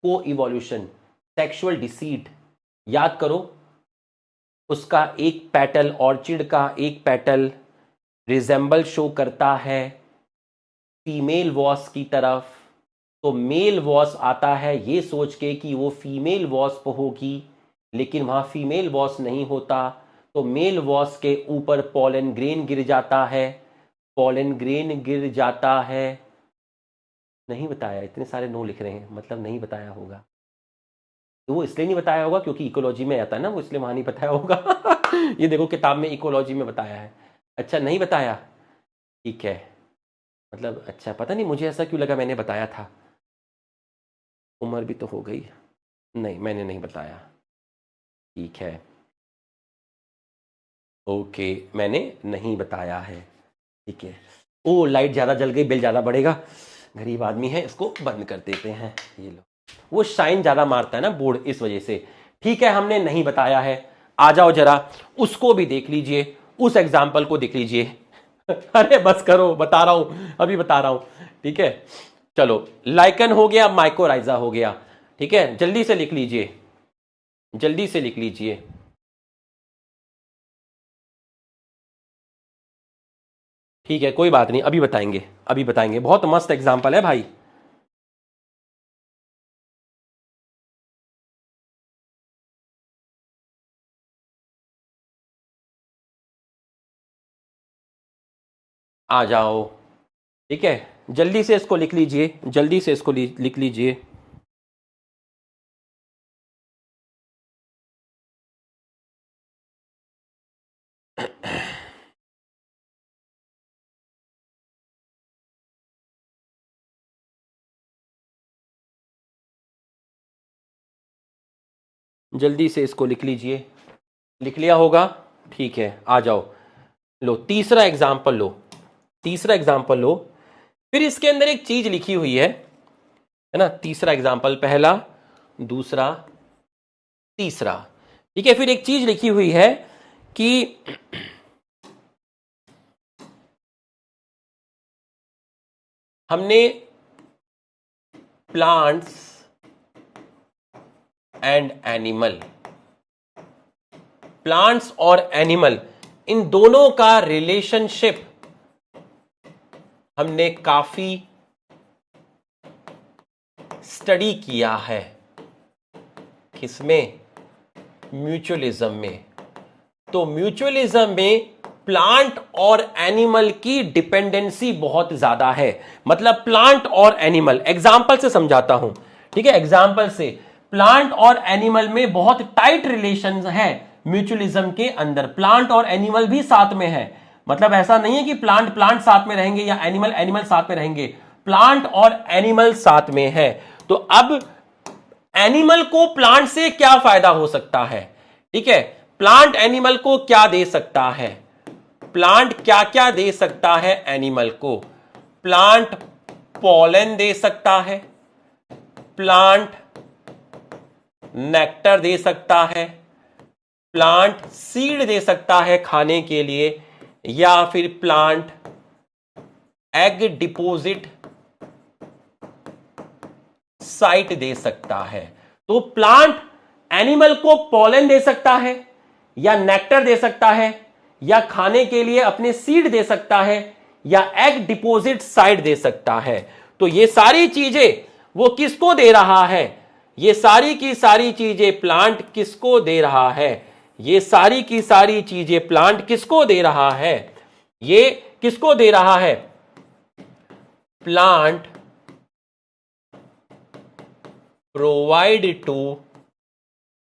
को इवोल्यूशन, सेक्सुअल डिसीट, याद करो। उसका एक पेटल, ऑर्चिड का एक पेटल रिजेंबल शो करता है फीमेल वॉस की तरफ। तो मेल वॉस आता है ये सोच के कि वो फीमेल वॉस्प होगी, लेकिन वहां फीमेल वॉस नहीं होता। तो मेल वॉस के ऊपर पॉलन ग्रेन गिर जाता है। पॉलन ग्रेन गिर जाता है। नहीं बताया, इतने सारे नो लिख रहे हैं, मतलब नहीं बताया होगा। तो वो इसलिए नहीं बताया होगा क्योंकि इकोलॉजी में आता है ना, वो इसलिए वहां नहीं बताया होगा। ये देखो किताब में इकोलॉजी में बताया है। अच्छा, नहीं बताया, ठीक है। मतलब अच्छा, पता नहीं मुझे ऐसा क्यों लगा मैंने बताया था। उम्र भी तो हो गई। नहीं, मैंने नहीं बताया, ठीक है, ओके, मैंने नहीं बताया है, ठीक है। ओ, लाइट ज़्यादा जल गई, बिल ज़्यादा बढ़ेगा। गरीब आदमी है, इसको बंद कर देते हैं। ये लो, वो शाइन ज़्यादा मारता है ना बोर्ड, इस वजह से। ठीक है, हमने नहीं बताया है। आ जाओ जरा, उसको भी देख लीजिए, उस एग्जाम्पल को देख लीजिए। अरे बस करो, बता रहा हूं, अभी बता रहा हूं, ठीक है। चलो, लाइकन हो गया, माइकोराइजा हो गया, ठीक है। जल्दी से लिख लीजिए, जल्दी से लिख लीजिए। ठीक है, कोई बात नहीं, अभी बताएंगे, अभी बताएंगे। बहुत मस्त एग्जाम्पल है भाई। आ जाओ। ठीक है, जल्दी से इसको लिख लीजिए, जल्दी से इसको लिख लीजिए। जल्दी से इसको लिख लीजिए। लिख लिया होगा? ठीक है, आ जाओ। लो तीसरा एग्जाम्पल लो, तीसरा एग्जाम्पल लो। फिर इसके अंदर एक चीज लिखी हुई है ना। तीसरा एग्जाम्पल, पहला, दूसरा, तीसरा। ठीक है, फिर एक चीज लिखी हुई है कि हमने प्लांट्स एंड एनिमल, प्लांट्स और एनिमल, इन दोनों का रिलेशनशिप हमने काफी स्टडी किया है। किसमें? म्यूचुअलिज्म में। तो म्यूचुअलिज्म में प्लांट और एनिमल की डिपेंडेंसी बहुत ज्यादा है। मतलब प्लांट और एनिमल, एग्जाम्पल से समझाता हूं। ठीक है, एग्जाम्पल से, प्लांट और एनिमल में बहुत टाइट रिलेशन है। म्यूचुअलिज्म के अंदर प्लांट और एनिमल भी साथ में है। मतलब ऐसा नहीं है कि प्लांट प्लांट साथ में रहेंगे या एनिमल एनिमल साथ में रहेंगे, प्लांट और एनिमल साथ में है। तो अब एनिमल को प्लांट से क्या फायदा हो सकता है? ठीक है, प्लांट एनिमल को क्या दे सकता है? प्लांट क्या क्या दे सकता है एनिमल को? प्लांट पॉलन दे सकता है, प्लांट नेक्टर दे सकता है, प्लांट सीड दे सकता है खाने के लिए, या फिर प्लांट एग डिपोजिट साइट दे सकता है। तो प्लांट एनिमल को पॉलन दे सकता है, या नेक्टर दे सकता है, या खाने के लिए अपने सीड दे सकता है, या एग डिपोजिट साइट दे सकता है। तो ये सारी चीजें वो किसको दे रहा है? ये सारी की सारी चीजें प्लांट किसको दे रहा है? ये सारी की सारी चीजें प्लांट किसको दे रहा है? ये किसको दे रहा है? Plant provide to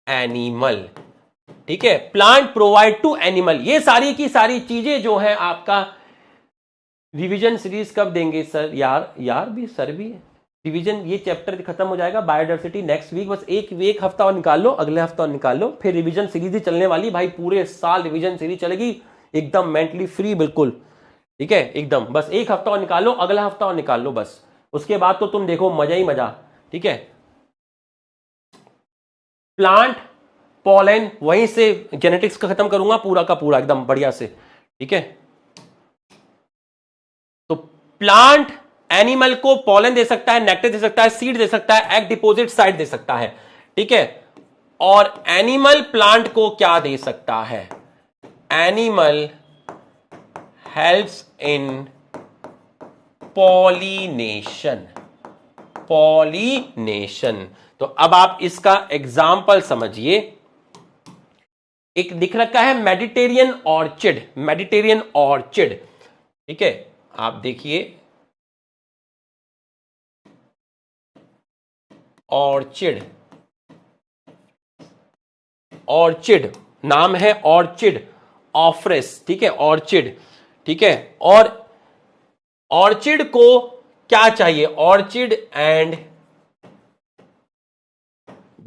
animal. ठीक है, प्लांट प्रोवाइड टू एनिमल। ये सारी की सारी चीजें जो है आपका रिवीजन सीरीज कब देंगे सर? यार भी सर भी रिवीजन, ये चैप्टर खत्म हो जाएगा बायोडाइवर्सिटी नेक्स्ट वीक। बस एक हफ्ता और निकाल लो, अगले हफ्ता और निकाल लो, फिर रिवीजन सीरीज ही चलने वाली भाई। पूरे साल रिवीजन सीरीज चलेगी, एकदम मेंटली फ्री बिल्कुल। ठीक है, एकदम बस एक हफ्ता और निकाल लो, अगला हफ्ता और निकाल लो बस। उसके बाद तो तुम देखो मजा ही मजा। ठीक है, प्लांट पॉलन, वहीं से जेनेटिक्स का खत्म करूंगा पूरा का पूरा एकदम बढ़िया से। ठीक है, तो प्लांट एनिमल को पॉलन दे सकता है, नेक्टर दे सकता है, सीड दे सकता है, एग डिपोजिट साइट दे सकता है। ठीक है, और एनिमल प्लांट को क्या दे सकता है? Animal helps in pollination, pollination. तो अब आप इसका एग्जाम्पल समझिए। एक दिख रखा है मेडिटेरियन ऑर्चिड, मेडिटेरियन ऑर्चिड। ठीक है, आप देखिए, ऑर्चिड, ऑर्चिड नाम है, ऑर्चिड ऑफ्रेस। ठीक है, ऑर्चिड। ठीक है, और ऑर्चिड को क्या चाहिए? ऑर्चिड एंड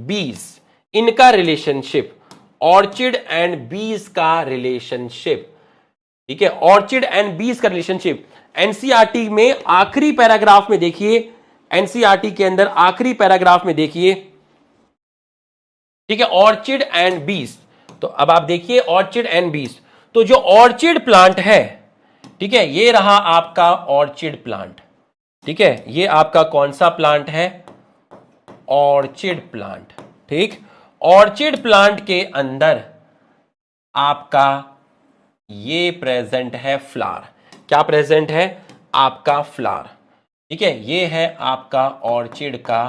बीज, इनका रिलेशनशिप, ऑर्चिड एंड बीज का रिलेशनशिप। ठीक है, ऑर्चिड एंड बीज का रिलेशनशिप एनसीईआरटी में आखिरी पैराग्राफ में देखिए, एनसीईआरटी के अंदर आखिरी पैराग्राफ में देखिए। ठीक है, ऑर्चिड एंड बीज। तो अब आप देखिए ऑर्चिड एंड बीज। तो जो ऑर्चिड प्लांट है, ठीक है, ये रहा आपका ऑर्चिड प्लांट। ठीक है, ये आपका कौन सा प्लांट है? Orchid plant. ठीक, ऑर्चिड प्लांट के अंदर आपका ये प्रेजेंट है फ्लावर। क्या प्रेजेंट है? आपका फ्लावर। ठीक है, ये है आपका ऑर्चिड का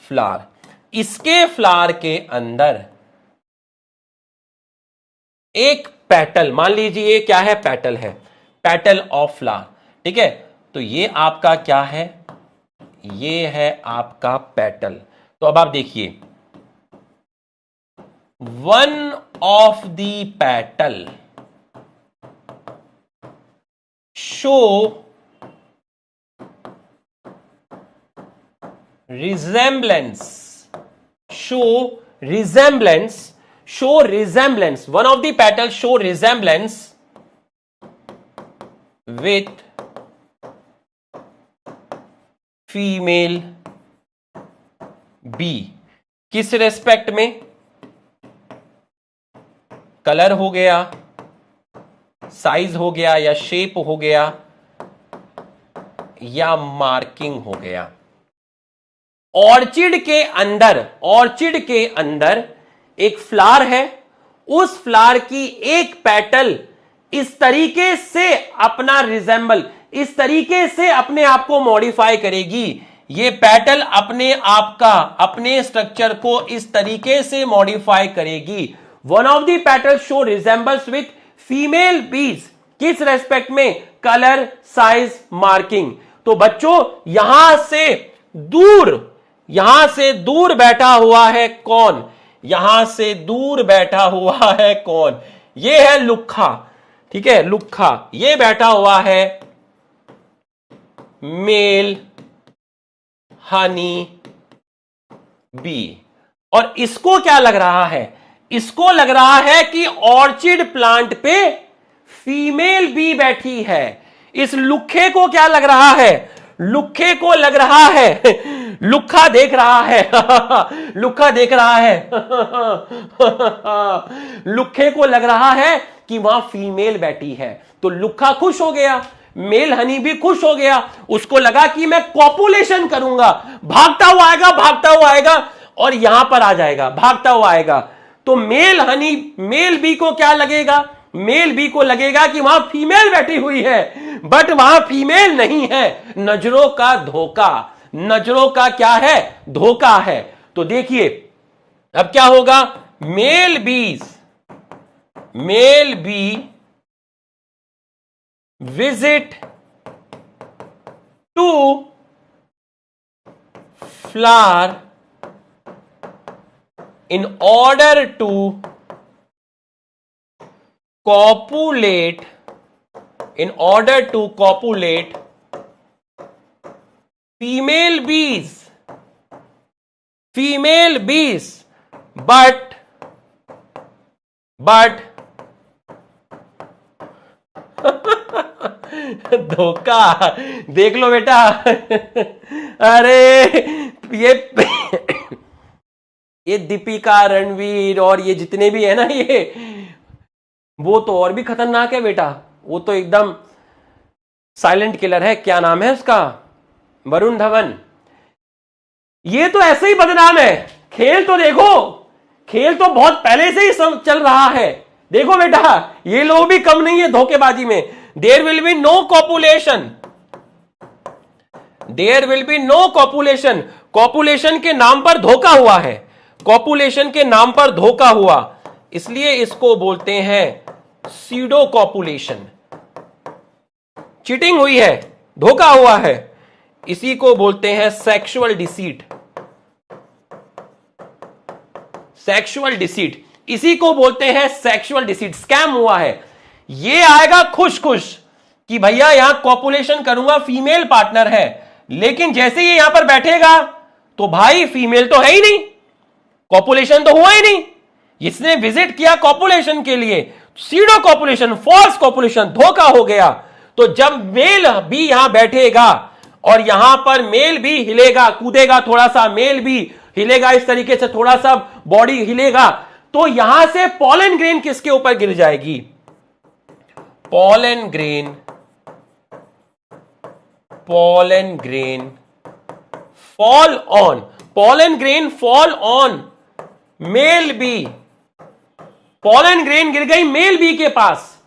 फ्लावर। इसके फ्लावर के अंदर एक पेटल, मान लीजिए क्या है? पेटल है। Petal of flower. ठीक है, तो ये आपका क्या है, ये है आपका पेटल। तो अब आप देखिए, one of the petal show resemblance, one of the petals show resemblance with female bee। किस रेस्पेक्ट में, कलर हो गया, साइज हो गया, या शेप हो गया, या मार्किंग हो गया। ऑर्चिड के अंदर एक फ्लावर है, उस फ्लावर की एक पेटल इस तरीके से अपना रिजेंबल, इस तरीके से अपने आप को मॉडिफाई करेगी। ये पेटल अपने आप का, अपने स्ट्रक्चर को इस तरीके से मॉडिफाई करेगी। One of the petal show resembles with female बीज। किस रेस्पेक्ट में, कलर, साइज, मार्किंग। तो बच्चों यहां से दूर बैठा हुआ है कौन, यहां से दूर बैठा हुआ है कौन, ये है लुक्खा। ठीक है, लुक्खा, ये बैठा हुआ है मेल हनी बी। और इसको क्या लग रहा है, इसको लग रहा है कि ऑर्चिड प्लांट पे फीमेल बी बैठी है। इस लुक्खे को क्या लग रहा है, लुक्खे को लग रहा है, लुक्खा देख रहा है लुक्खा देख रहा है लुक्खे को लग रहा है कि वहां फीमेल बैठी है। तो लुक्खा खुश हो गया, मेल हनी भी खुश हो गया, उसको लगा कि मैं कॉपुलेशन करूंगा। भागता हुआ आएगा और यहां पर आ जाएगा, भागता हुआ आएगा। तो मेल बी को क्या लगेगा, मेल बी को लगेगा कि वहां फीमेल बैठी हुई है, बट वहां फीमेल नहीं है। नजरों का धोखा, नजरों का क्या है, धोखा है। तो देखिए अब क्या होगा, male bee visit to flower in order to copulate, female bees, but धोखा। देख लो बेटा अरे ये दीपिका, रणवीर और ये जितने भी है ना, ये वो तो और भी खतरनाक है बेटा, वो तो एकदम साइलेंट किलर है। क्या नाम है उसका, वरुण धवन। ये तो ऐसे ही बदनाम है। खेल तो देखो, खेल तो बहुत पहले से ही चल रहा है। देखो बेटा, ये लोग भी कम नहीं है धोखेबाजी में। There will be no copulation, copulation के नाम पर धोखा हुआ है, कॉपुलेशन के नाम पर धोखा हुआ, इसलिए इसको बोलते हैं सीडो कॉपुलेशन। चीटिंग हुई है, धोखा हुआ है, इसी को बोलते हैं सेक्सुअल डिसीट। इसी को बोलते हैं सेक्सुअल डिसीट, स्कैम हुआ है। ये आएगा खुश कि भैया यहां कॉपुलेशन करूंगा, फीमेल पार्टनर है, लेकिन जैसे ये यहां पर बैठेगा तो भाई फीमेल तो है ही नहीं, कॉपुलेशन तो हुआ ही नहीं। इसने विजिट किया कॉपुलेशन के लिए, सीडो कॉपुलेशन, फॉल्स कॉपुलेशन, धोखा हो गया। तो जब मेल भी यहां बैठेगा और यहां पर मेल भी हिलेगा, कूदेगा, थोड़ा सा मेल भी हिलेगा, इस तरीके से थोड़ा सा बॉडी हिलेगा, तो यहां से पॉलन ग्रेन किसके ऊपर गिर जाएगी, pollen grain fall on male bee. Pollen grain गिर गई मेल बी के पास।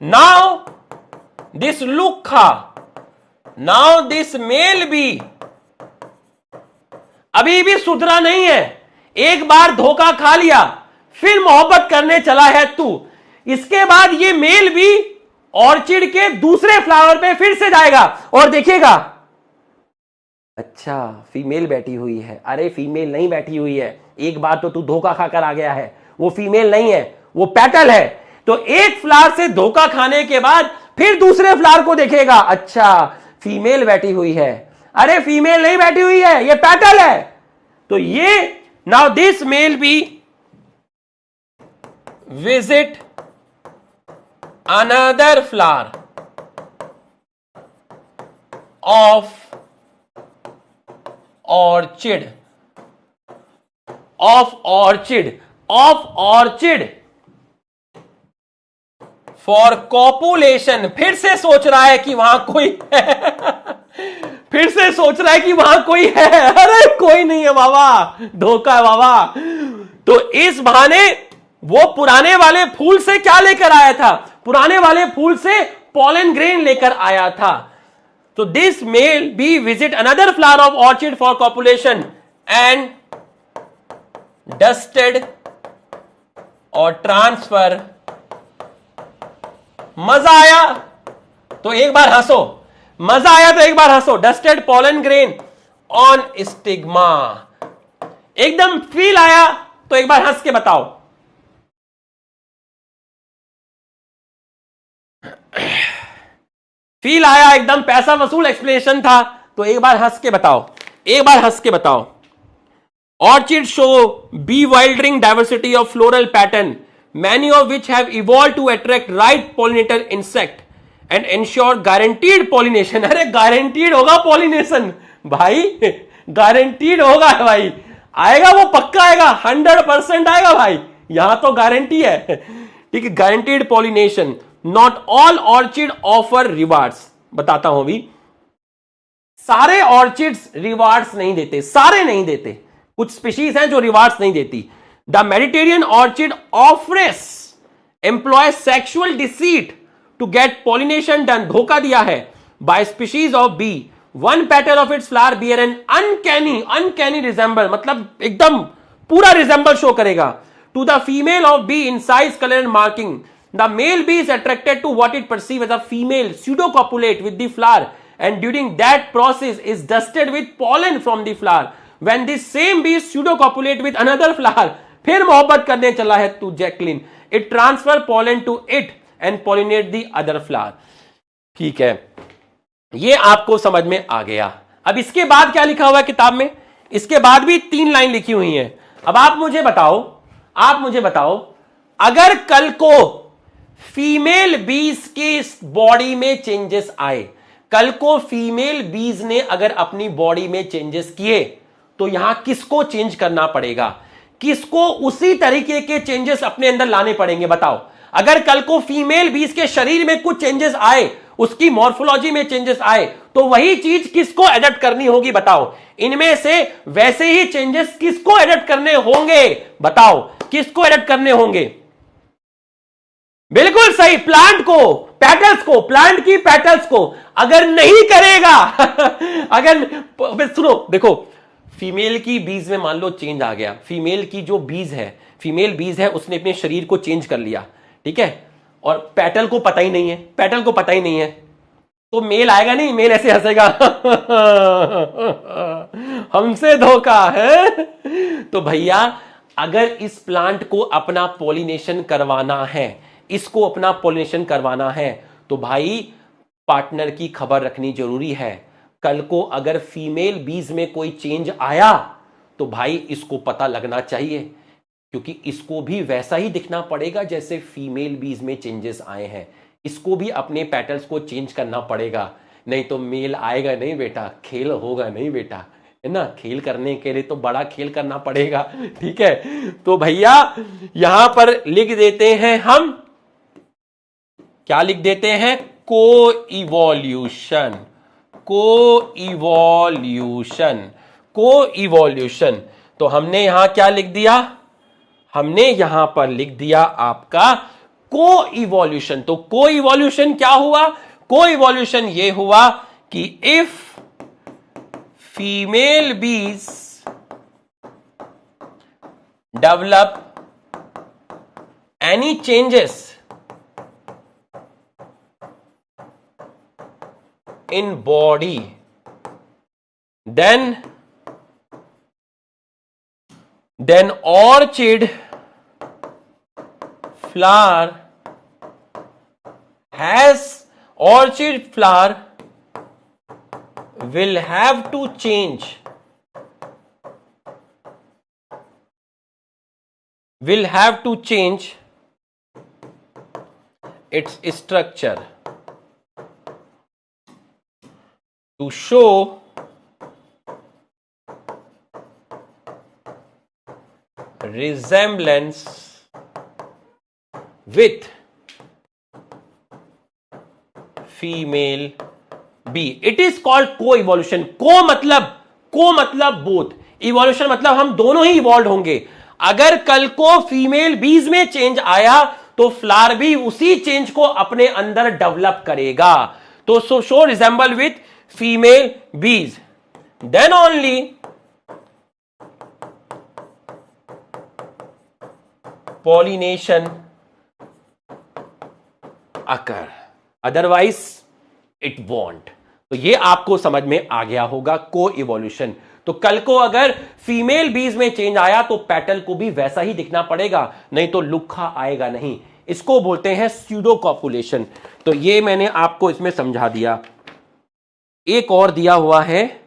नाउ दिस मेल बी अभी भी सुधरा नहीं है। एक बार धोखा खा लिया, फिर मोहब्बत करने चला है तू। इसके बाद ये मेल भी ऑर्चिड के दूसरे फ्लावर पे फिर से जाएगा और देखिएगा, अच्छा फीमेल बैठी हुई है। अरे फीमेल नहीं बैठी हुई है, एक बार तो तू धोखा खाकर आ गया है, वो फीमेल नहीं है, वो पेटल है। तो एक फ्लावर से धोखा खाने के बाद फिर दूसरे फ्लावर को देखेगा, अच्छा फीमेल बैठी हुई है। अरे फीमेल नहीं बैठी हुई है, ये पेटल है। तो ये now this male bee visit another flower of orchid for copulation. फिर से सोच रहा है कि वहां कोई है फिर से सोच रहा है कि वहां कोई है। अरे कोई नहीं है बाबा, धोखा है बाबा। तो इस बहाने वो पुराने वाले फूल से क्या लेकर आया था? पुराने वाले फूल से पॉलन ग्रेन लेकर आया था। तो this male bee visit another flower of orchid for copulation and dusted और ट्रांसफर। मजा आया तो एक बार हंसो, मजा आया तो एक बार हंसो। Dusted pollen grain on stigma. एकदम फील आया तो एक बार हंस के बताओ। फील आया, एकदम पैसा वसूल एक्सप्लेनेशन था, तो एक बार हंस के बताओ, एक बार हंस के बताओ। Orchid show bewildering diversity of floral pattern, many of which have evolved to attract right pollinator insect and ensure guaranteed pollination। अरे गारंटीड होगा पॉलिनेशन भाई, गारंटीड होगा भाई, आएगा वो पक्का आएगा, 100% आएगा भाई, यहां तो गारंटी है। ठीक है, guaranteed pollination. Not all orchid offer rewards. बताता हूं अभी, सारे ऑर्चिड्स रिवार्ड्स नहीं देते, सारे नहीं देते, कुछ स्पीशीज हैं जो रिवार्ड्स नहीं देती। The Mediterranean orchid offers employ sexual deceit to get pollination done। धोखा दिया है। By species of bee, one petal of its flower bear an uncanny resemble, मतलब एकदम पूरा resemble show करेगा to the female of bee in size, color and marking। The male bee is attracted to what it perceives as a female, pseudo-copulate with the flower and during that process is dusted with pollen from the flower। When this same bee pseudo-copulate with another flower, फिर मोहब्बत करने चला है तू Jacqueline, it transfer pollen to it and pollinate the other flower. ठीक है, ये आपको समझ में आ गया। अब इसके बाद क्या लिखा हुआ है किताब में? इसके बाद भी 3 लाइन लिखी हुई हैं। अब आप मुझे बताओ, अगर कल को फीमेल बीज के बॉडी में चेंजेस आए, कल को फीमेल बीज ने अगर अपनी बॉडी में चेंजेस किए, तो यहां किसको चेंज करना पड़ेगा? किसको उसी तरीके के चेंजेस अपने अंदर लाने पड़ेंगे? बताओ। अगर कल को फीमेल बीज के शरीर में कुछ चेंजेस आए, उसकी मॉर्फोलॉजी में चेंजेस आए, तो वही चीज किसको एडप्ट करनी होगी? बताओ। इनमें से वैसे ही चेंजेस किसको एडप्ट करने होंगे? बताओ, किसको एडप्ट करने होंगे? बिल्कुल सही, प्लांट को, पेटल्स को, प्लांट की पेटल्स को। अगर नहीं करेगा अगर सुनो, देखो, फीमेल की बीज में मान लो चेंज आ गया, फीमेल की जो बीज है, फीमेल बीज है, उसने अपने शरीर को चेंज कर लिया, ठीक है, और पेटल को पता ही नहीं है, पेटल को पता ही नहीं है, तो मेल आएगा नहीं, मेल ऐसे हंसेगा हमसे धोखा है। तो भैया अगर इस प्लांट को अपना पॉलिनेशन करवाना है, इसको अपना पॉलिनेशन करवाना है, तो भाई पार्टनर की खबर रखनी जरूरी है। कल को अगर फीमेल बीज में कोई चेंज आया, तो भाई इसको पता लगना चाहिए, क्योंकि इसको भी वैसा ही दिखना पड़ेगा जैसे फीमेल बीज में चेंजेस आए हैं। इसको भी अपने पैटर्न्स को चेंज करना पड़ेगा, नहीं तो मेल आएगा नहीं बेटा, खेल होगा नहीं बेटा, है ना। खेल करने के लिए तो बड़ा खेल करना पड़ेगा, ठीक है। तो भैया यहां पर लिख देते हैं हम, क्या लिख देते हैं? को इवोल्यूशन। तो हमने यहां क्या लिख दिया? हमने यहां पर लिख दिया आपका को इवोल्यूशन। तो को इवोल्यूशन क्या हुआ? को इवोल्यूशन ये हुआ कि इफ फीमेल बीज develop any changes in body, then orchid flower will have to change its structure to show resemblance with female B. It is called co-evolution. को मतलब बोथ, इवोल्यूशन मतलब हम दोनों ही इवॉल्व होंगे. अगर कल को फीमेल बीज में चेंज आया तो फ्लावर भी उसी चेंज को अपने अंदर डेवलप करेगा. तो show resemble with female bees, then only pollination occur, otherwise it won't. तो ये आपको समझ में आ गया होगा को इवोल्यूशन. तो कल को अगर फीमेल बीज में चेंज आया तो पेटल को भी वैसा ही दिखना पड़ेगा, नहीं तो लुक्खा आएगा नहीं. इसको बोलते हैं स्यूडो कॉपुलेशन. तो ये मैंने आपको इसमें समझा दिया. एक और दिया हुआ है,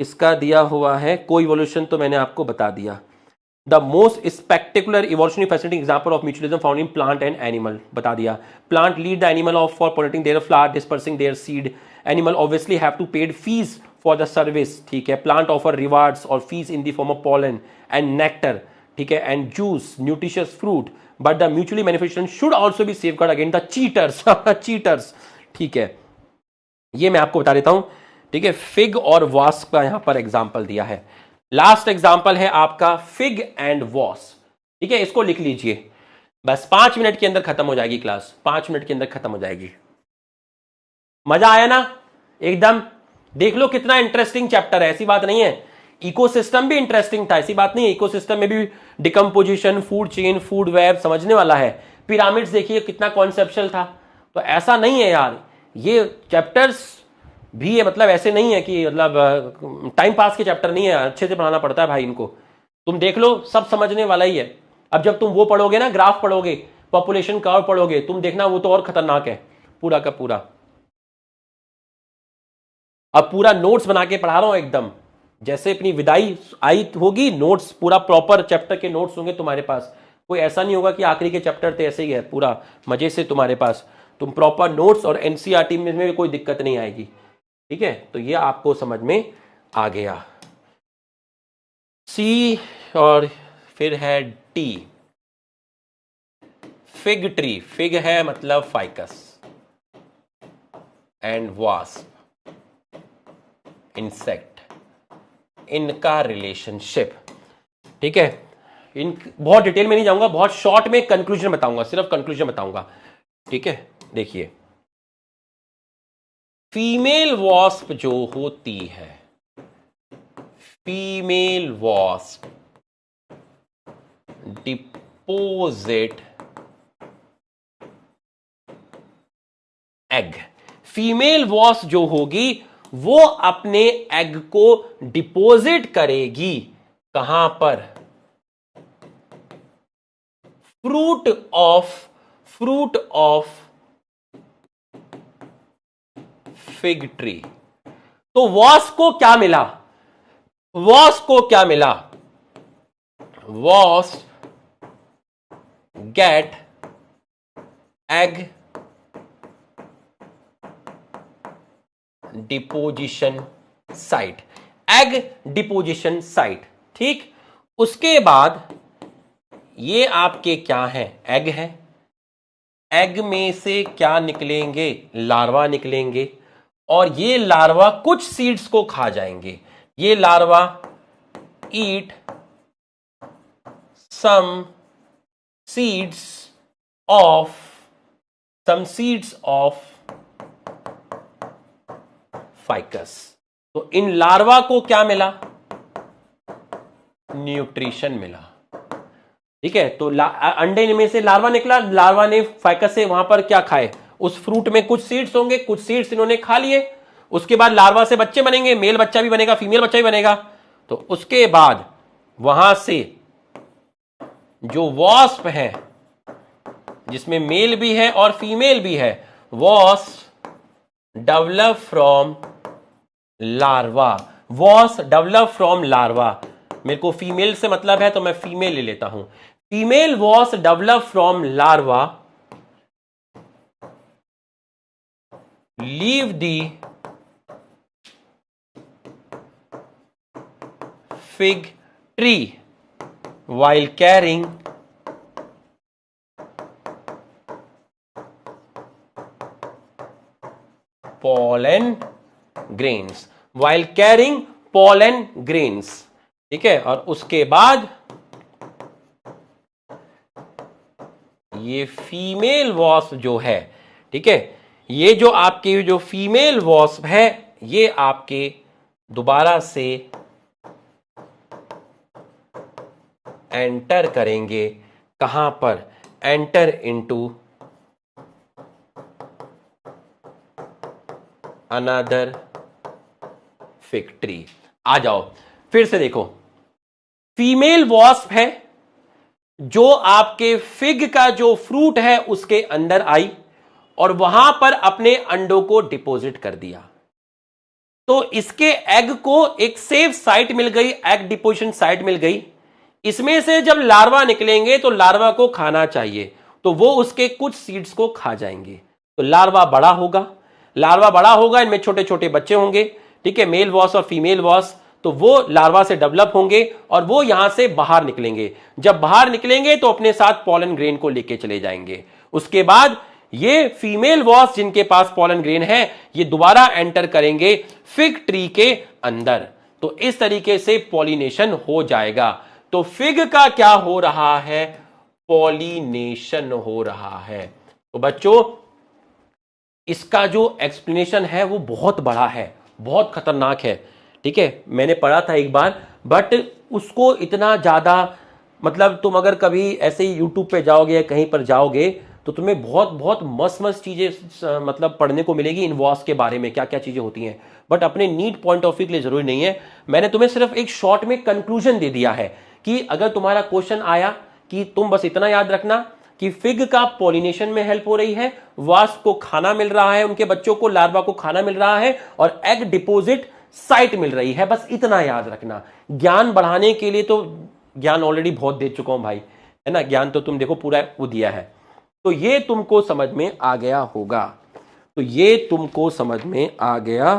इसका दिया हुआ है को इवोल्यूशन, तो मैंने आपको बता दिया. The most spectacular evolutionary fascinating example of mutualism found in plant and animal, बता दिया. Plant lead the animal off for pollinating their flower, dispersing their seed. Animal obviously have to pay fees for the service, ठीक है. Plant offer rewards or fees in the form of pollen and nectar, ठीक है, and juice, nutritious fruit. But the mutually beneficial should also be safeguarded against the cheaters, cheaters, ठीक है. ये मैं आपको बता देता हूं, ठीक है. फिग और वास्प का यहां पर एग्जाम्पल दिया है. लास्ट एग्जाम्पल है आपका फिग एंड वॉस, ठीक है. इसको लिख लीजिए, बस 5 मिनट के अंदर खत्म हो जाएगी क्लास, 5 मिनट के अंदर खत्म हो जाएगी. मजा आया ना एकदम? देख लो कितना इंटरेस्टिंग चैप्टर है, ऐसी बात नहीं है. इकोसिस्टम भी इंटरेस्टिंग था, ऐसी बात नहीं है. इकोसिस्टम में भी decomposition, food chain, food web समझने वाला है. पिरामिड्स देखिए कितना कॉन्सेप्चुअल था. तो ऐसा नहीं है यार, ये चैप्टर्स भी है, मतलब ऐसे नहीं है कि मतलब टाइम पास के चैप्टर नहीं है, अच्छे से पढ़ाना पड़ता है भाई इनको. तुम देख लो सब समझने वाला ही है. अब जब तुम वो पढ़ोगे ना, ग्राफ पढ़ोगे, पॉपुलेशन कर्व पढ़ोगे, तुम देखना वो तो और खतरनाक है पूरा का पूरा. अब पूरा नोट्स बना के पढ़ा रहा हूं एकदम, जैसे अपनी विदाई आई होगी, नोट्स पूरा प्रॉपर चैप्टर के नोट्स होंगे तुम्हारे पास. कोई ऐसा नहीं होगा कि आखिरी के चैप्टर थे ऐसे ही है, पूरा मजे से तुम्हारे पास. तुम प्रॉपर नोट्स और एनसीईआरटी में भी कोई दिक्कत नहीं आएगी, ठीक है. तो ये आपको समझ में आ गया. सी और फिर है टी, फिग ट्री. फिग है मतलब फाइकस, एंड वास्प इंसेक्ट, इनका रिलेशनशिप, ठीक है. इन बहुत डिटेल में नहीं जाऊंगा, बहुत शॉर्ट में कंक्लूजन बताऊंगा, सिर्फ कंक्लूजन बताऊंगा, ठीक है. देखिए फीमेल वॉस्प जो होती है, female wasp deposit egg. Female wasp जो होगी वो अपने एग को डिपोजिट करेगी कहां पर? Fruit of fig tree. तो वॉस्प को क्या मिला? Wasp get egg deposition site. Egg deposition site, ठीक. उसके बाद ये आपके क्या है? एग है. एग में से क्या निकलेंगे? लार्वा निकलेंगे, और ये लार्वा कुछ सीड्स को खा जाएंगे. ये larva eat some seeds of Ficus. तो इन लार्वा को क्या मिला? न्यूट्रिशन मिला, ठीक है. तो अंडे में से लार्वा निकला, लार्वा ने फाइकस से वहां पर क्या खाए? उस फ्रूट में कुछ सीड्स होंगे, कुछ सीड्स इन्होंने खा लिए, उसके बाद लार्वा से बच्चे बनेंगे, मेल बच्चा भी बनेगा, फीमेल बच्चा भी बनेगा। तो उसके बाद वहां से जो वॉस्प है, जिसमें मेल भी है और फीमेल भी है, wasp develop from larva. Wasp develop from larva, मेरे को फीमेल से मतलब है तो मैं फीमेल ले लेता हूं। Female wasp develop from larva leave the fig tree while carrying pollen grains, while carrying pollen grains, ठीक है। और उसके बाद ये फीमेल वॉस्प जो है, ठीक है, ये जो आपके जो फीमेल वॉस्प है, ये आपके दोबारा से एंटर करेंगे, कहां पर, enter into another fig tree. आ जाओ फिर से देखो, फीमेल वॉस्प है जो आपके फिग का जो फ्रूट है उसके अंदर आई और वहां पर अपने अंडों को डिपॉजिट कर दिया। तो इसके एग को एक सेफ साइट मिल गई, एग डिपोजिशन साइट मिल गई। इसमें से जब लार्वा निकलेंगे तो लार्वा को खाना चाहिए, तो वो उसके कुछ सीड्स को खा जाएंगे। तो लार्वा बड़ा होगा, लार्वा बड़ा होगा, इनमें छोटे छोटे बच्चे होंगे, ठीक है, मेल वॉस और फीमेल वॉस। तो वो लार्वा से डेवलप होंगे और वो यहां से बाहर निकलेंगे। जब बाहर निकलेंगे तो अपने साथ पॉलन ग्रेन को लेके चले जाएंगे। उसके बाद ये फीमेल वॉस जिनके पास पॉलन ग्रेन है, ये दोबारा एंटर करेंगे फिग ट्री के अंदर। तो इस तरीके से पॉलिनेशन हो जाएगा। तो फिग का क्या हो रहा है, पॉलिनेशन हो रहा है। तो बच्चों इसका जो एक्सप्लेनेशन है वो बहुत बड़ा है, बहुत खतरनाक है, ठीक है। मैंने पढ़ा था एक बार, बट उसको इतना ज्यादा, मतलब तुम अगर कभी ऐसे ही यूट्यूब पे जाओगे या कहीं पर जाओगे तो तुम्हें बहुत बहुत मस्त मस्त चीजें मतलब पढ़ने को मिलेगी इन वॉस के बारे में, क्या क्या चीजें होती हैं। बट अपने नीट पॉइंट ऑफ व्यू के लिए जरूरी नहीं है। मैंने तुम्हें सिर्फ एक शॉर्ट में कंक्लूजन दे दिया है कि अगर तुम्हारा क्वेश्चन आया कि तुम बस इतना याद रखना कि फिग का पॉलिनेशन में हेल्प हो रही है, वास्प को खाना मिल रहा है, उनके बच्चों को, लार्वा को खाना मिल रहा है और एग डिपोजिट साइट मिल रही है, बस इतना याद रखना। ज्ञान बढ़ाने के लिए तो ज्ञान ऑलरेडी बहुत दे चुका हूं भाई, है ना, ज्ञान तो तुम देखो पूरा वो दिया है। तो ये तुमको समझ में आ गया होगा, तो ये तुमको समझ में आ गया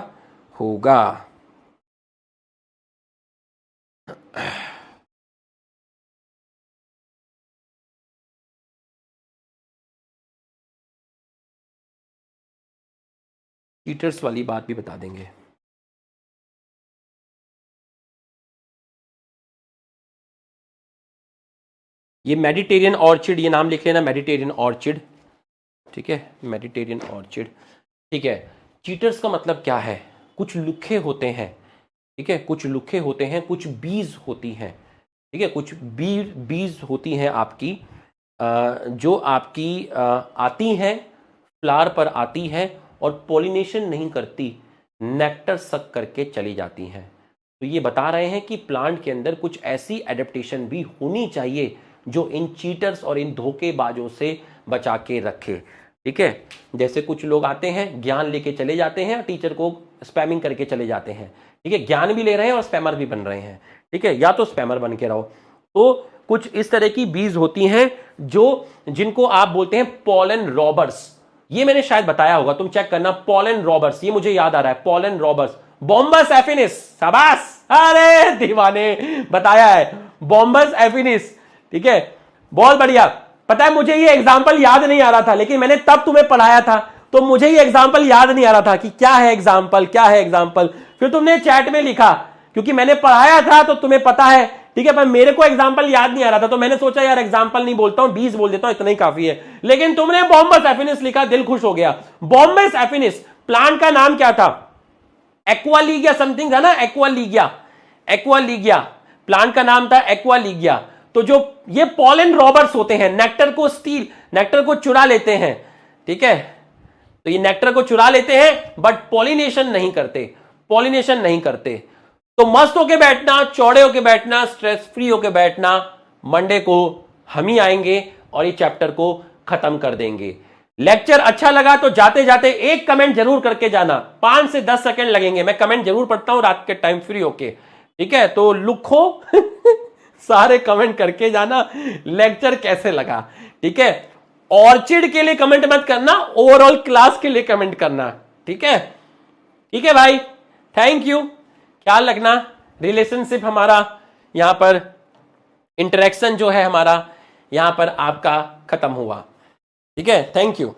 होगा। चीटर्स वाली बात भी बता देंगे। ये मेडिटेरियन ऑर्चिड, ये नाम लिख लेना, मेडिटेरियन ऑर्चिड, ठीक है, मेडिटेरियन ऑर्चिड, ठीक है। चीटर्स का मतलब क्या है, कुछ लुखे होते हैं, ठीक है, कुछ लुखे होते हैं, कुछ बीज होती हैं, ठीक है, कुछ बीज होती हैं आपकी, जो आपकी आती हैं, फ्लावर पर आती हैं और पॉलिनेशन नहीं करती, नेक्टर सक करके चली जाती हैं। तो ये बता रहे हैं कि प्लांट के अंदर कुछ ऐसी एडेप्टेशन भी होनी चाहिए जो इन चीटर्स और इन धोखेबाजों से बचा के रखे, ठीक है। जैसे कुछ लोग आते हैं, ज्ञान लेके चले जाते हैं, टीचर को स्पैमिंग करके चले जाते हैं, ठीक है, ज्ञान भी ले रहे हैं और स्पैमर भी बन रहे हैं, ठीक है, या तो स्पैमर बन के रहो। तो कुछ इस तरह की बीज होती हैं जो, जिनको आप बोलते हैं पॉलन रॉबर्स। ये मैंने शायद बताया होगा, तुम चेक करना, पॉलन रॉबर्स, ये मुझे याद आ रहा है, पॉलन रॉबर्स, बॉम्बस एफिनिस, शाबाश, अरे दीवाने, बताया है, बॉम्बस एफिनिस, ठीक है, बहुत बढ़िया। पता है मुझे ये एग्जांपल याद नहीं आ रहा था, लेकिन मैंने तब तुम्हें पढ़ाया था तो मुझे ये एग्जांपल याद नहीं आ रहा था कि क्या है एग्जांपल, क्या है एग्जांपल। फिर तुमने चैट में लिखा, क्योंकि मैंने पढ़ाया था तो तुम्हें पता है, ठीक है, पर मेरे को एग्जांपल याद नहीं आ रहा था, तो मैंने सोचा यार एग्जांपल नहीं बोलता हूं, 20 बोल देता हूं, इतना ही काफी है। लेकिन तुमने बॉम्बस एफिनिस लिखा, दिल खुश हो गया। बॉम्बस एफिनिस प्लांट का नाम क्या था, एक्वालीगिया समथिंग था ना, एक्वालीगिया, एक्वालीगिया प्लांट का नाम था, एक्वालीगिया। तो जो ये पॉलन रॉबर्स होते हैं, नेक्टर को स्टील, नेक्टर को चुरा लेते हैं, ठीक है, तो ये नेक्टर को चुरा लेते हैं बट पॉलिनेशन नहीं करते, पॉलिनेशन नहीं करते। तो मस्त होके बैठना, चौड़े होके बैठना, स्ट्रेस फ्री होके बैठना। मंडे को हम ही आएंगे और ये चैप्टर को खत्म कर देंगे। लेक्चर अच्छा लगा तो जाते जाते एक कमेंट जरूर करके जाना, 5 से 10 सेकंड लगेंगे, मैं कमेंट जरूर पढ़ता हूं रात के टाइम फ्री होके, ठीक है? तो लिखो सारे कमेंट करके जाना लेक्चर कैसे लगा, ठीक है? ऑर्चिड के लिए कमेंट मत करना, ओवरऑल क्लास के लिए कमेंट करना, ठीक है? ठीक है भाई, थैंक यू, ख्याल रखना। रिलेशनशिप हमारा यहां पर, इंटरेक्शन जो है हमारा यहां पर आपका खत्म हुआ, ठीक है? Thank you.